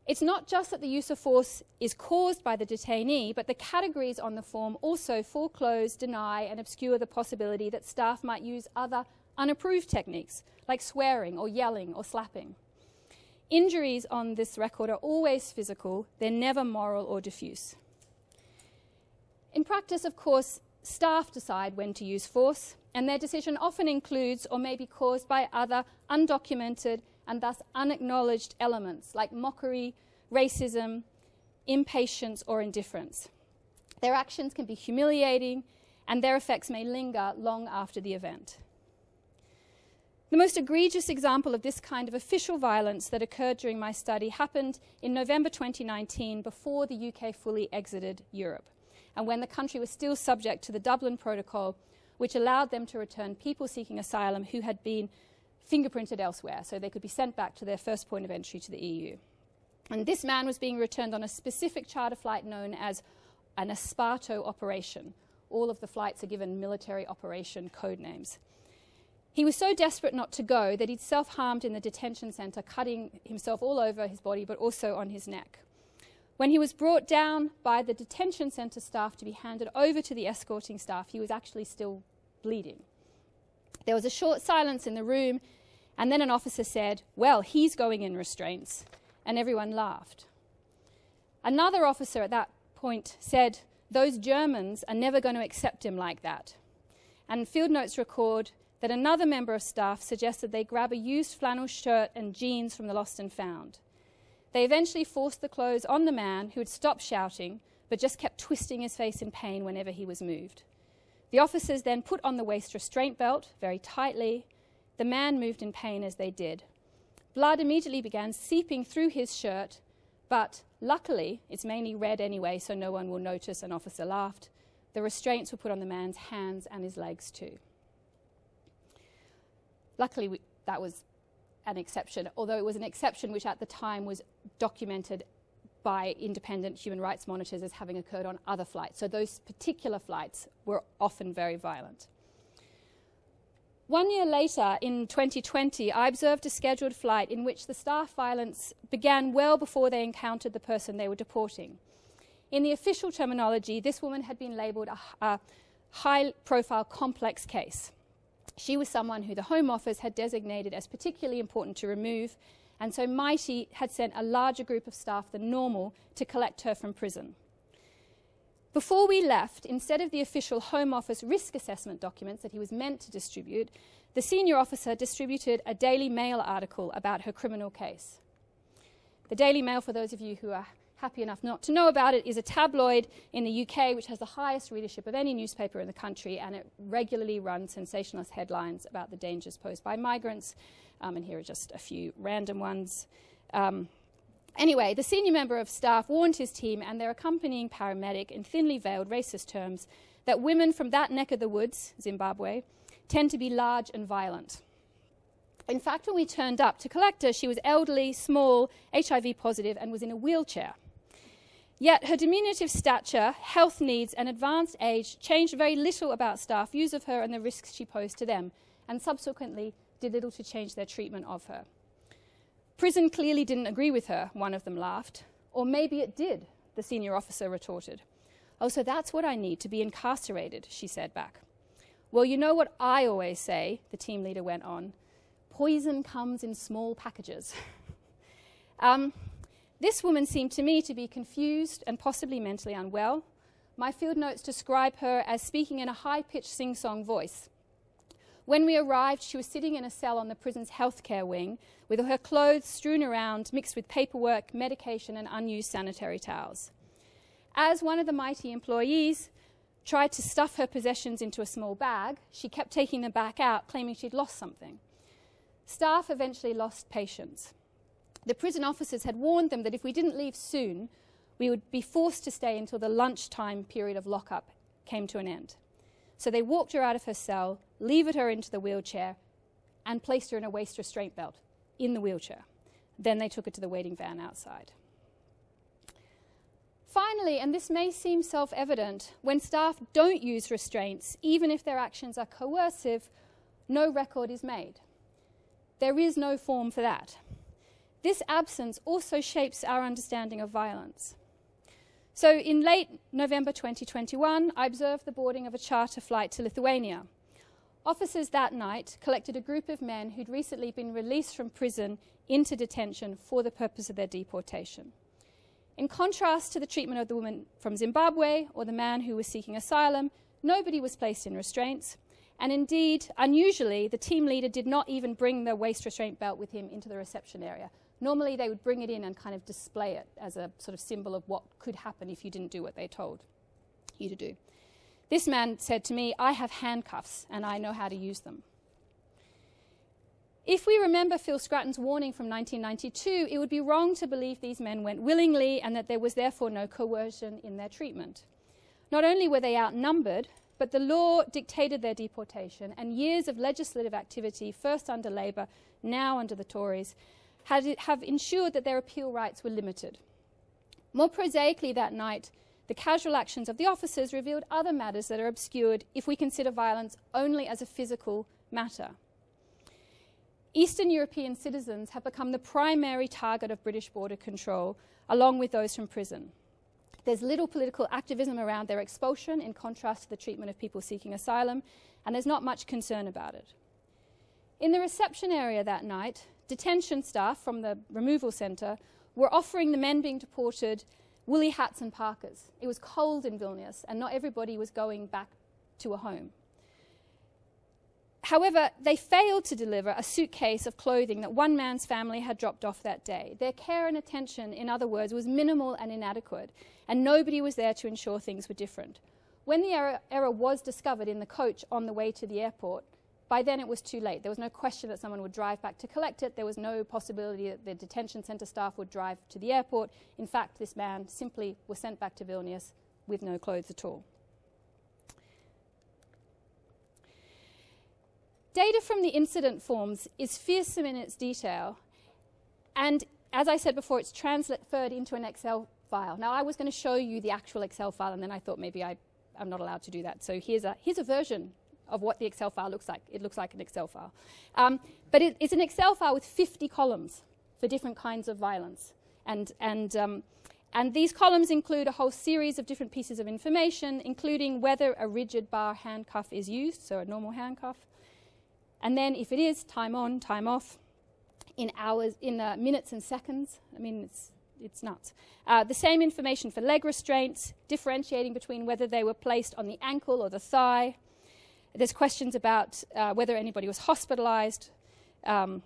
S3: It's not just that the use of force is caused by the detainee, but the categories on the form also foreclose, deny, and obscure the possibility that staff might use other unapproved techniques, like swearing or yelling or slapping. Injuries on this record are always physical, they're never moral or diffuse. In practice, of course, staff decide when to use force, and their decision often includes or may be caused by other undocumented and thus unacknowledged elements like mockery, racism, impatience, or indifference. Their actions can be humiliating, and their effects may linger long after the event. The most egregious example of this kind of official violence that occurred during my study happened in November 2019, before the UK fully exited Europe, and when the country was still subject to the Dublin Protocol, which allowed them to return people seeking asylum who had been fingerprinted elsewhere, so they could be sent back to their first point of entry to the EU. And this man was being returned on a specific charter flight known as an Esparto operation. All of the flights are given military operation code names. He was so desperate not to go that he'd self-harmed in the detention centre, cutting himself all over his body but also on his neck. When he was brought down by the detention centre staff to be handed over to the escorting staff, he was actually still bleeding. There was a short silence in the room, and then an officer said, "Well, he's going in restraints," and everyone laughed. Another officer at that point said, "Those Germans are never going to accept him like that." And field notes record that another member of staff suggested they grab a used flannel shirt and jeans from the lost and found. They eventually forced the clothes on the man, who had stopped shouting, but just kept twisting his face in pain whenever he was moved. The officers then put on the waist restraint belt very tightly. The man moved in pain as they did. Blood immediately began seeping through his shirt, but luckily, it's mainly red anyway, so no one will notice, an officer laughed. The restraints were put on the man's hands and his legs too. Luckily, that was an exception, although it was an exception which at the time was documented by independent human rights monitors as having occurred on other flights. So those particular flights were often very violent. 1 year later, in 2020, I observed a scheduled flight in which the staff violence began well before they encountered the person they were deporting. In the official terminology, this woman had been labelled a high-profile complex case. She was someone who the Home Office had designated as particularly important to remove, and so Mighty had sent a larger group of staff than normal to collect her from prison. Before we left, instead of the official Home Office risk assessment documents that he was meant to distribute, the senior officer distributed a Daily Mail article about her criminal case. The Daily Mail, for those of you who are happy enough not to know about it, is a tabloid in the UK which has the highest readership of any newspaper in the country, and it regularly runs sensationalist headlines about the dangers posed by migrants, and here are just a few random ones. Anyway, the senior member of staff warned his team and their accompanying paramedic in thinly veiled racist terms that women from that neck of the woods, Zimbabwe, tend to be large and violent. In fact, when we turned up to collect her, she was elderly, small, HIV positive, and was in a wheelchair. Yet her diminutive stature, health needs, and advanced age changed very little about staff views of her and the risks she posed to them, and subsequently did little to change their treatment of her. Prison clearly didn't agree with her, one of them laughed. Or maybe it did, the senior officer retorted. Oh, so that's what I need to be incarcerated, she said back. Well, you know what I always say, the team leader went on. Poison comes in small packages. This woman seemed to me to be confused and possibly mentally unwell. My field notes describe her as speaking in a high-pitched sing-song voice. When we arrived, she was sitting in a cell on the prison's healthcare wing with her clothes strewn around, mixed with paperwork, medication, and unused sanitary towels. As one of the mighty employees tried to stuff her possessions into a small bag, she kept taking them back out, claiming she'd lost something. Staff eventually lost patience. The prison officers had warned them that if we didn't leave soon, we would be forced to stay until the lunchtime period of lockup came to an end. So they walked her out of her cell, levered her into the wheelchair, and placed her in a waist restraint belt in the wheelchair. Then they took her to the waiting van outside. Finally, and this may seem self-evident, when staff don't use restraints, even if their actions are coercive, no record is made. There is no form for that. This absence also shapes our understanding of violence. So in late November 2021, I observed the boarding of a charter flight to Lithuania. Officers that night collected a group of men who'd recently been released from prison into detention for the purpose of their deportation. In contrast to the treatment of the woman from Zimbabwe or the man who was seeking asylum, nobody was placed in restraints. And indeed, unusually, the team leader did not even bring the waist restraint belt with him into the reception area. Normally, they would bring it in and kind of display it as a sort of symbol of what could happen if you didn't do what they told you to do. This man said to me, I have handcuffs and I know how to use them. If we remember Phil Scratton's warning from 1992, it would be wrong to believe these men went willingly and that there was therefore no coercion in their treatment. Not only were they outnumbered, but the law dictated their deportation, and years of legislative activity, first under Labour, now under the Tories, have ensured that their appeal rights were limited. More prosaically that night, the casual actions of the officers revealed other matters that are obscured if we consider violence only as a physical matter. Eastern European citizens have become the primary target of British border control, along with those from prison. There's little political activism around their expulsion, in contrast to the treatment of people seeking asylum, and there's not much concern about it. In the reception area that night, detention staff from the removal centre were offering the men being deported woolly hats and parkas. It was cold in Vilnius, and not everybody was going back to a home. However, they failed to deliver a suitcase of clothing that one man's family had dropped off that day. Their care and attention, in other words, was minimal and inadequate, and nobody was there to ensure things were different. When the error was discovered in the coach on the way to the airport, by then it was too late. There was no question that someone would drive back to collect it. There was no possibility that the detention centre staff would drive to the airport. In fact, this man simply was sent back to Vilnius with no clothes at all. Data from the incident forms is fearsome in its detail, and as I said before, it's transferred into an Excel file. Now, I was going to show you the actual Excel file, and then I thought maybe I'm not allowed to do that. So here's a version of what the Excel file looks like. It looks like an Excel file. But it's an Excel file with 50 columns for different kinds of violence. And these columns include a whole series of different pieces of information, including whether a rigid bar handcuff is used, so a normal handcuff. And then if it is, time on, time off, in hours, in minutes and seconds. I mean, it's nuts. The same information for leg restraints, differentiating between whether they were placed on the ankle or the thigh. There's questions about whether anybody was hospitalized, and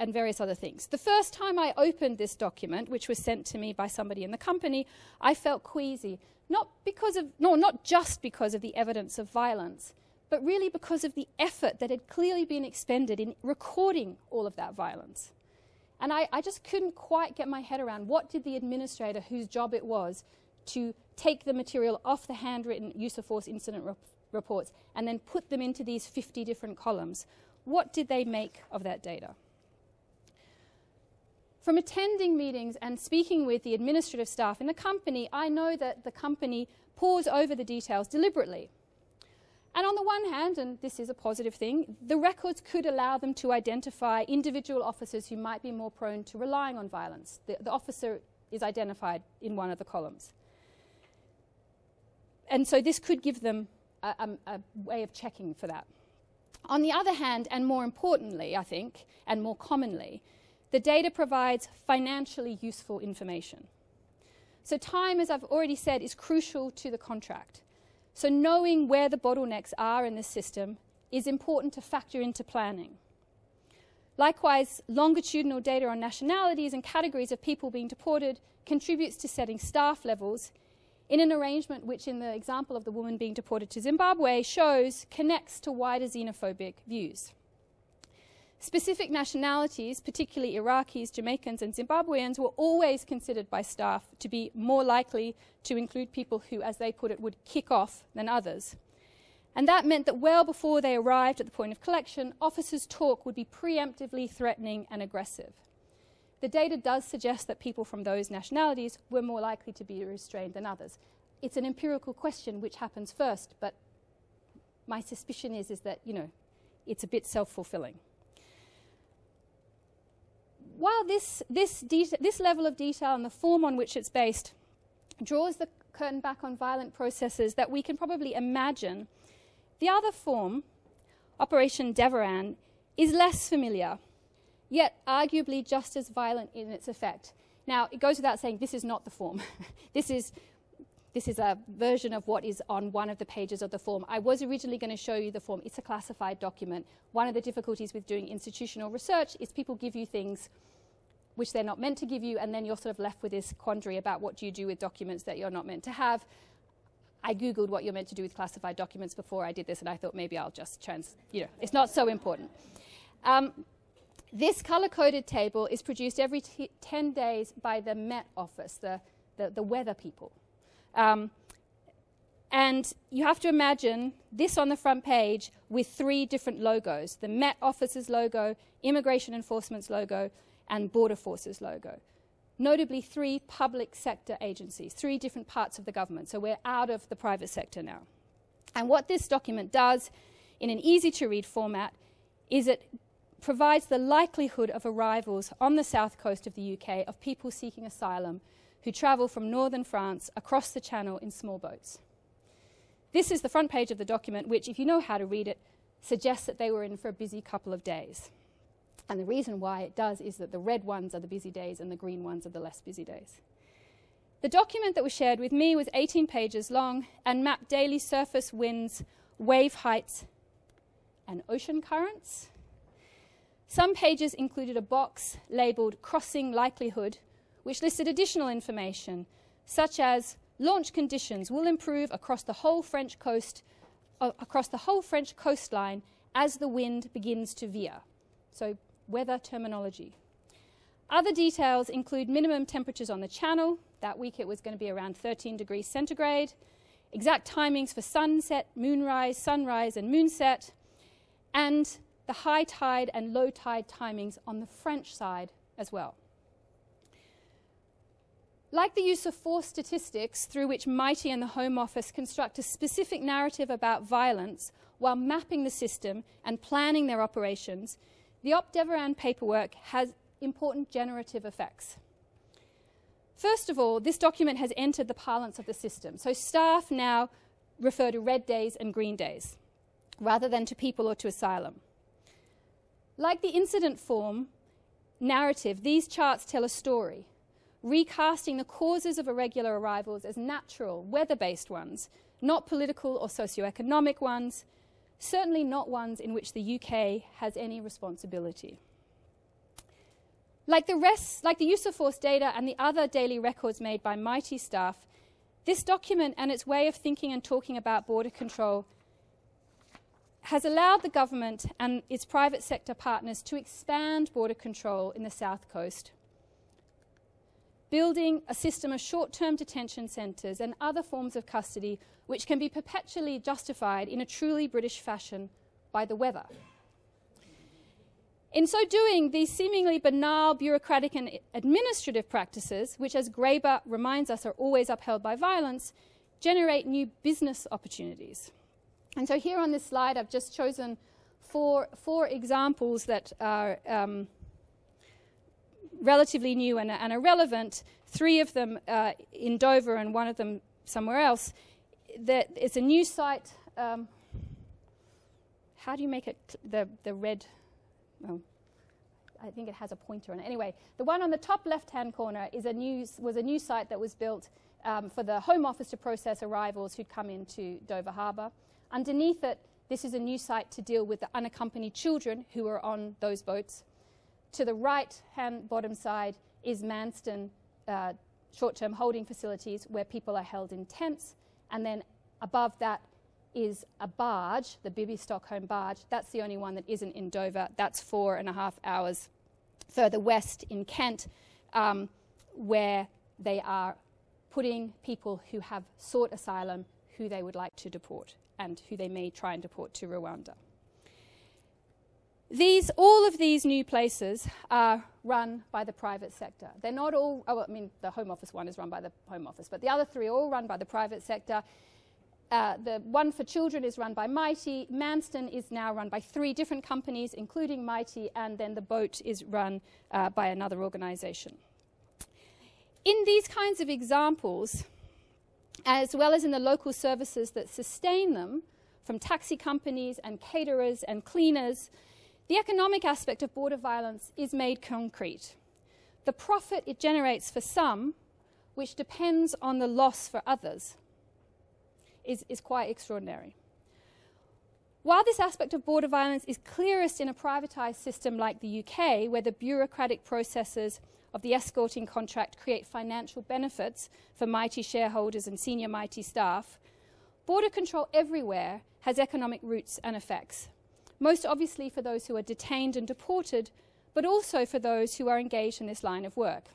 S3: various other things. The first time I opened this document, which was sent to me by somebody in the company, I felt queasy. Not just because of the evidence of violence, but really because of the effort that had clearly been expended in recording all of that violence. And I just couldn't quite get my head around what did the administrator, whose job it was, to take the material off the handwritten use of force incident reports and then put them into these 50 different columns. what did they make of that data? From attending meetings and speaking with the administrative staff in the company, I know that the company pores over the details deliberately. And on the one hand, and this is a positive thing, the records could allow them to identify individual officers who might be more prone to relying on violence. The officer is identified in one of the columns. And so this could give them a way of checking for that. On the other hand, and more importantly, I think, and more commonly, the data provides financially useful information. So time, as I've already said, is crucial to the contract. So knowing where the bottlenecks are in the system is important to factor into planning. Likewise, longitudinal data on nationalities and categories of people being deported contributes to setting staff levels in an arrangement which, in the example of the woman being deported to Zimbabwe, shows connects to wider xenophobic views. Specific nationalities, particularly Iraqis, Jamaicans, and Zimbabweans, were always considered by staff to be more likely to include people who, as they put it, would kick off than others. And that meant that well before they arrived at the point of collection, officers' talk would be preemptively threatening and aggressive. The data does suggest that people from those nationalities were more likely to be restrained than others. It's an empirical question which happens first, but my suspicion is that, you know, it's a bit self-fulfilling. While this level of detail and the form on which it's based draws the curtain back on violent processes that we can probably imagine, the other form, Operation Deveran, is less familiar, yet arguably just as violent in its effect. Now, it goes without saying, this is not the form. This is a version of what is on one of the pages of the form. I was originally going to show you the form. It's a classified document. One of the difficulties with doing institutional research is people give you things which they're not meant to give you, and then you're sort of left with this quandary about what do you do with documents that you're not meant to have. I Googled what you're meant to do with classified documents before I did this, and I thought maybe I'll just it's not so important. This color-coded table is produced every 10 days by the Met Office, the weather people. And you have to imagine this on the front page with 3 different logos: the Met Office's logo, Immigration Enforcement's logo, and Border Force's logo. Notably, 3 public sector agencies, 3 different parts of the government. So we're out of the private sector now. And what this document does in an easy-to-read format is it provides the likelihood of arrivals on the south coast of the UK of people seeking asylum who travel from northern France across the Channel in small boats. This is the front page of the document, which, if you know how to read it, suggests that they were in for a busy couple of days. And the reason why it does is that the red ones are the busy days and the green ones are the less busy days. The document that was shared with me was 18 pages long and mapped daily surface winds, wave heights, and ocean currents. Some pages included a box labelled Crossing Likelihood, which listed additional information, such as launch conditions will improve across the whole French coastline as the wind begins to veer. So weather terminology. Other details include minimum temperatures on the Channel. That week it was going to be around 13 degrees centigrade. Exact timings for sunset, moonrise, sunrise, and moonset. And the high tide and low tide timings on the French side as well. Like the use of force statistics, through which Mighty and the Home Office construct a specific narrative about violence while mapping the system and planning their operations, the Op Deveran paperwork has important generative effects. First of all, this document has entered the parlance of the system. So staff now refer to red days and green days, rather than to people or to asylum. Like the incident form narrative, these charts tell a story, recasting the causes of irregular arrivals as natural, weather-based ones, not political or socioeconomic ones, certainly not ones in which the UK has any responsibility. Like the use of force data and the other daily records made by Mighty staff, this document and its way of thinking and talking about border control has allowed the government and its private sector partners to expand border control in the South Coast, building a system of short-term detention centres and other forms of custody which can be perpetually justified in a truly British fashion by the weather. In so doing, these seemingly banal bureaucratic and administrative practices, which as Graeber reminds us are always upheld by violence, generate new business opportunities. And so here on this slide, I've just chosen four examples that are relatively new and are relevant, 3 of them in Dover and 1 of them somewhere else. That it's a new site. How do you make it the red? Oh, I think it has a pointer on it. Anyway, the one on the top left-hand corner is was a new site that was built for the Home Office to process arrivals who'd come into Dover Harbour. Underneath it, this is a new site to deal with the unaccompanied children who are on those boats. To the right-hand bottom side is Manston short-term holding facilities where people are held in tents. And then above that is a barge, the Bibby Stockholm barge. That's the only one that isn't in Dover. That's 4.5 hours further west in Kent, where they are putting people who have sought asylum, who they would like to deport, and who they may try and deport to Rwanda. All of these new places are run by the private sector. They're not all, I mean, the Home Office one is run by the Home Office, but the other 3 are all run by the private sector. The one for children is run by Mighty. Manston is now run by 3 different companies, including Mighty, and then the boat is run by another organisation. In these kinds of examples, as well as in the local services that sustain them, from taxi companies and caterers and cleaners, the economic aspect of border violence is made concrete. The profit it generates for some, which depends on the loss for others, is quite extraordinary. While this aspect of border violence is clearest in a privatised system like the UK, where the bureaucratic processes of the escorting contract create financial benefits for Mighty shareholders and senior Mighty staff, border control everywhere has economic roots and effects, most obviously for those who are detained and deported, but also for those who are engaged in this line of work.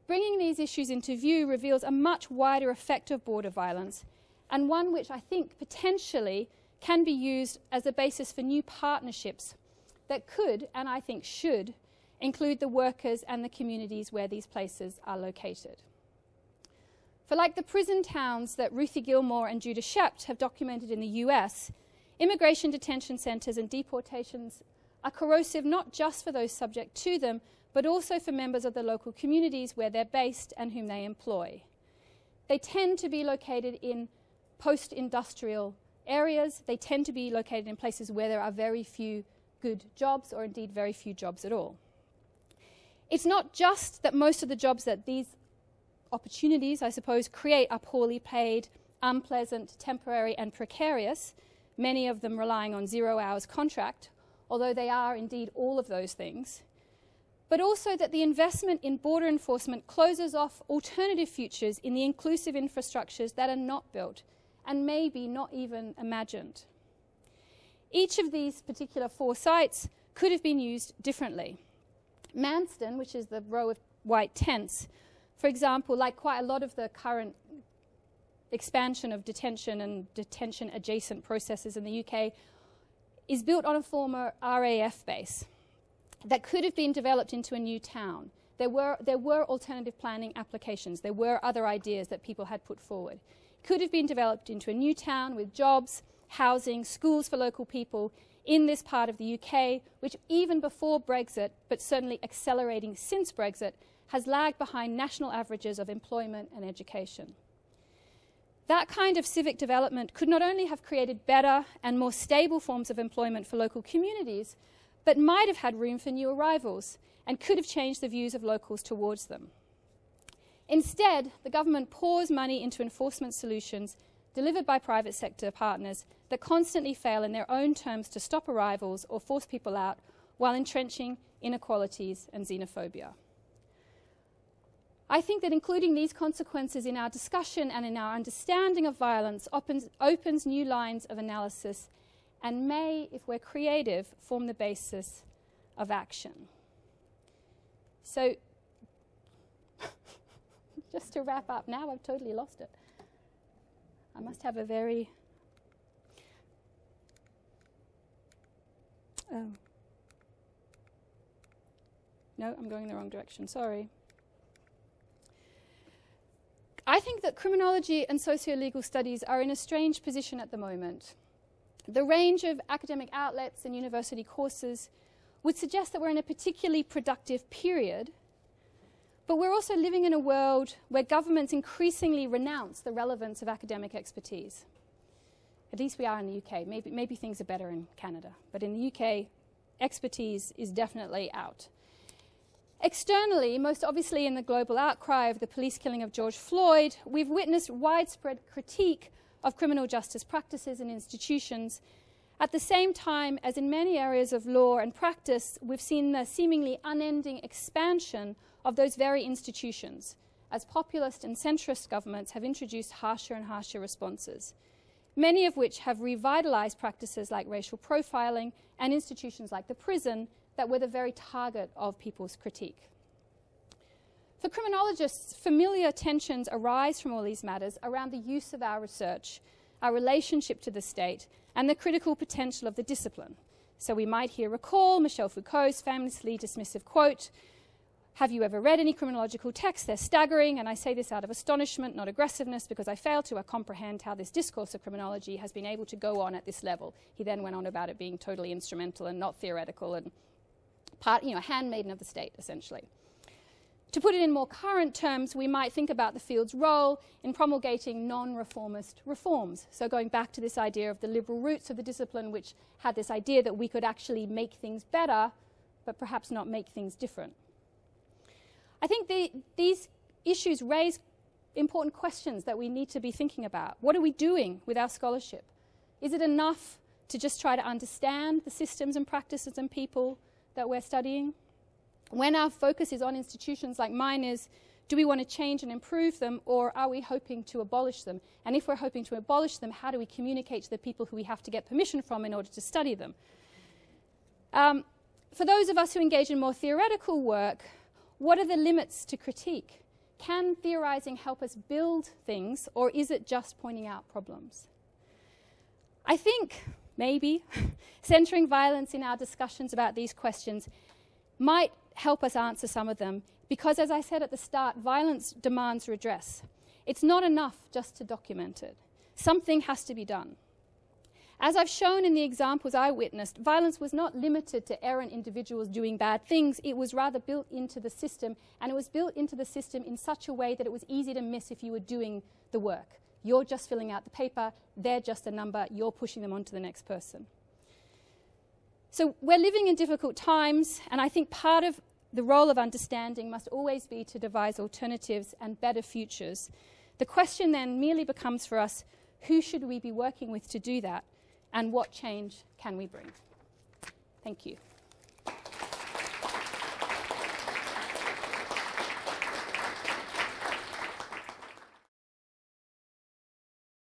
S3: Bringing these issues into view reveals a much wider effect of border violence, and one which I think potentially can be used as a basis for new partnerships that could, and I think should, include the workers and the communities where these places are located. For like the prison towns that Ruthie Gilmore and Judah Shept have documented in the US, immigration detention centres and deportations are coercive not just for those subject to them, but also for members of the local communities where they're based and whom they employ. They tend to be located in post-industrial areas. They tend to be located in places where there are very few good jobs, or indeed very few jobs at all. It's not just that most of the jobs that these opportunities, I suppose, create are poorly paid, unpleasant, temporary and precarious, many of them relying on 0 hours contract, although they are indeed all of those things, but also that the investment in border enforcement closes off alternative futures in the inclusive infrastructures that are not built and maybe not even imagined. Each of these particular 4 sites could have been used differently. Manston, which is the row of white tents, for example, like quite a lot of the current expansion of detention and detention-adjacent processes in the UK, is built on a former RAF base that could have been developed into a new town. There were alternative planning applications. There were other ideas that people had put forward. It could have been developed into a new town with jobs, housing, schools for local people in this part of the UK, which even before Brexit, but certainly accelerating since Brexit, has lagged behind national averages of employment and education. That kind of civic development could not only have created better and more stable forms of employment for local communities, but might have had room for new arrivals and could have changed the views of locals towards them. Instead, the government pours money into enforcement solutions delivered by private sector partners that constantly fail in their own terms to stop arrivals or force people out while entrenching inequalities and xenophobia. I think that including these consequences in our discussion and in our understanding of violence opens new lines of analysis and may, if we're creative, form the basis of action. So, just to wrap up, now I've totally lost it. I must have a very... No, I'm going in the wrong direction, sorry. I think that criminology and socio-legal studies are in a strange position at the moment. The range of academic outlets and university courses would suggest that we're in a particularly productive period, but we're also living in a world where governments increasingly renounce the relevance of academic expertise. At least we are in the UK. Maybe things are better in Canada, but in the UK, expertise is definitely out. Externally, most obviously in the global outcry of the police killing of George Floyd, we've witnessed widespread critique of criminal justice practices and institutions. At the same time as in many areas of law and practice, we've seen the seemingly unending expansion of those very institutions, as populist and centrist governments have introduced harsher and harsher responses, many of which have revitalized practices like racial profiling and institutions like the prison that were the very target of people's critique. For criminologists, familiar tensions arise from all these matters around the use of our research, our relationship to the state, and the critical potential of the discipline. So we might here recall Michel Foucault's famously dismissive quote, "Have you ever read any criminological texts? They're staggering," and I say this out of astonishment, not aggressiveness, because I fail to comprehend how this discourse of criminology has been able to go on at this level. He then went on about it being totally instrumental and not theoretical and a handmaiden of the state, essentially. To put it in more current terms, we might think about the field's role in promulgating non-reformist reforms. So going back to this idea of the liberal roots of the discipline, which had this idea that we could actually make things better, but perhaps not make things different. I think these issues raise important questions that we need to be thinking about. What are we doing with our scholarship? Is it enough to just try to understand the systems and practices and people that we're studying? When our focus is on institutions like mine is, do we want to change and improve them, or are we hoping to abolish them? And if we're hoping to abolish them, how do we communicate to the people who we have to get permission from in order to study them? For those of us who engage in more theoretical work, what are the limits to critique? Can theorizing help us build things, or is it just pointing out problems? I think, maybe, centering violence in our discussions about these questions might help us answer some of them, because as I said at the start, violence demands redress. It's not enough just to document it. Something has to be done. As I've shown in the examples I witnessed, violence was not limited to errant individuals doing bad things. It was rather built into the system, and it was built into the system in such a way that it was easy to miss if you were doing the work. You're just filling out the paper, they're just a number, you're pushing them on to the next person. So we're living in difficult times, and I think part of the role of understanding must always be to devise alternatives and better futures. The question then merely becomes for us, who should we be working with to do that, and what change can we bring? Thank you.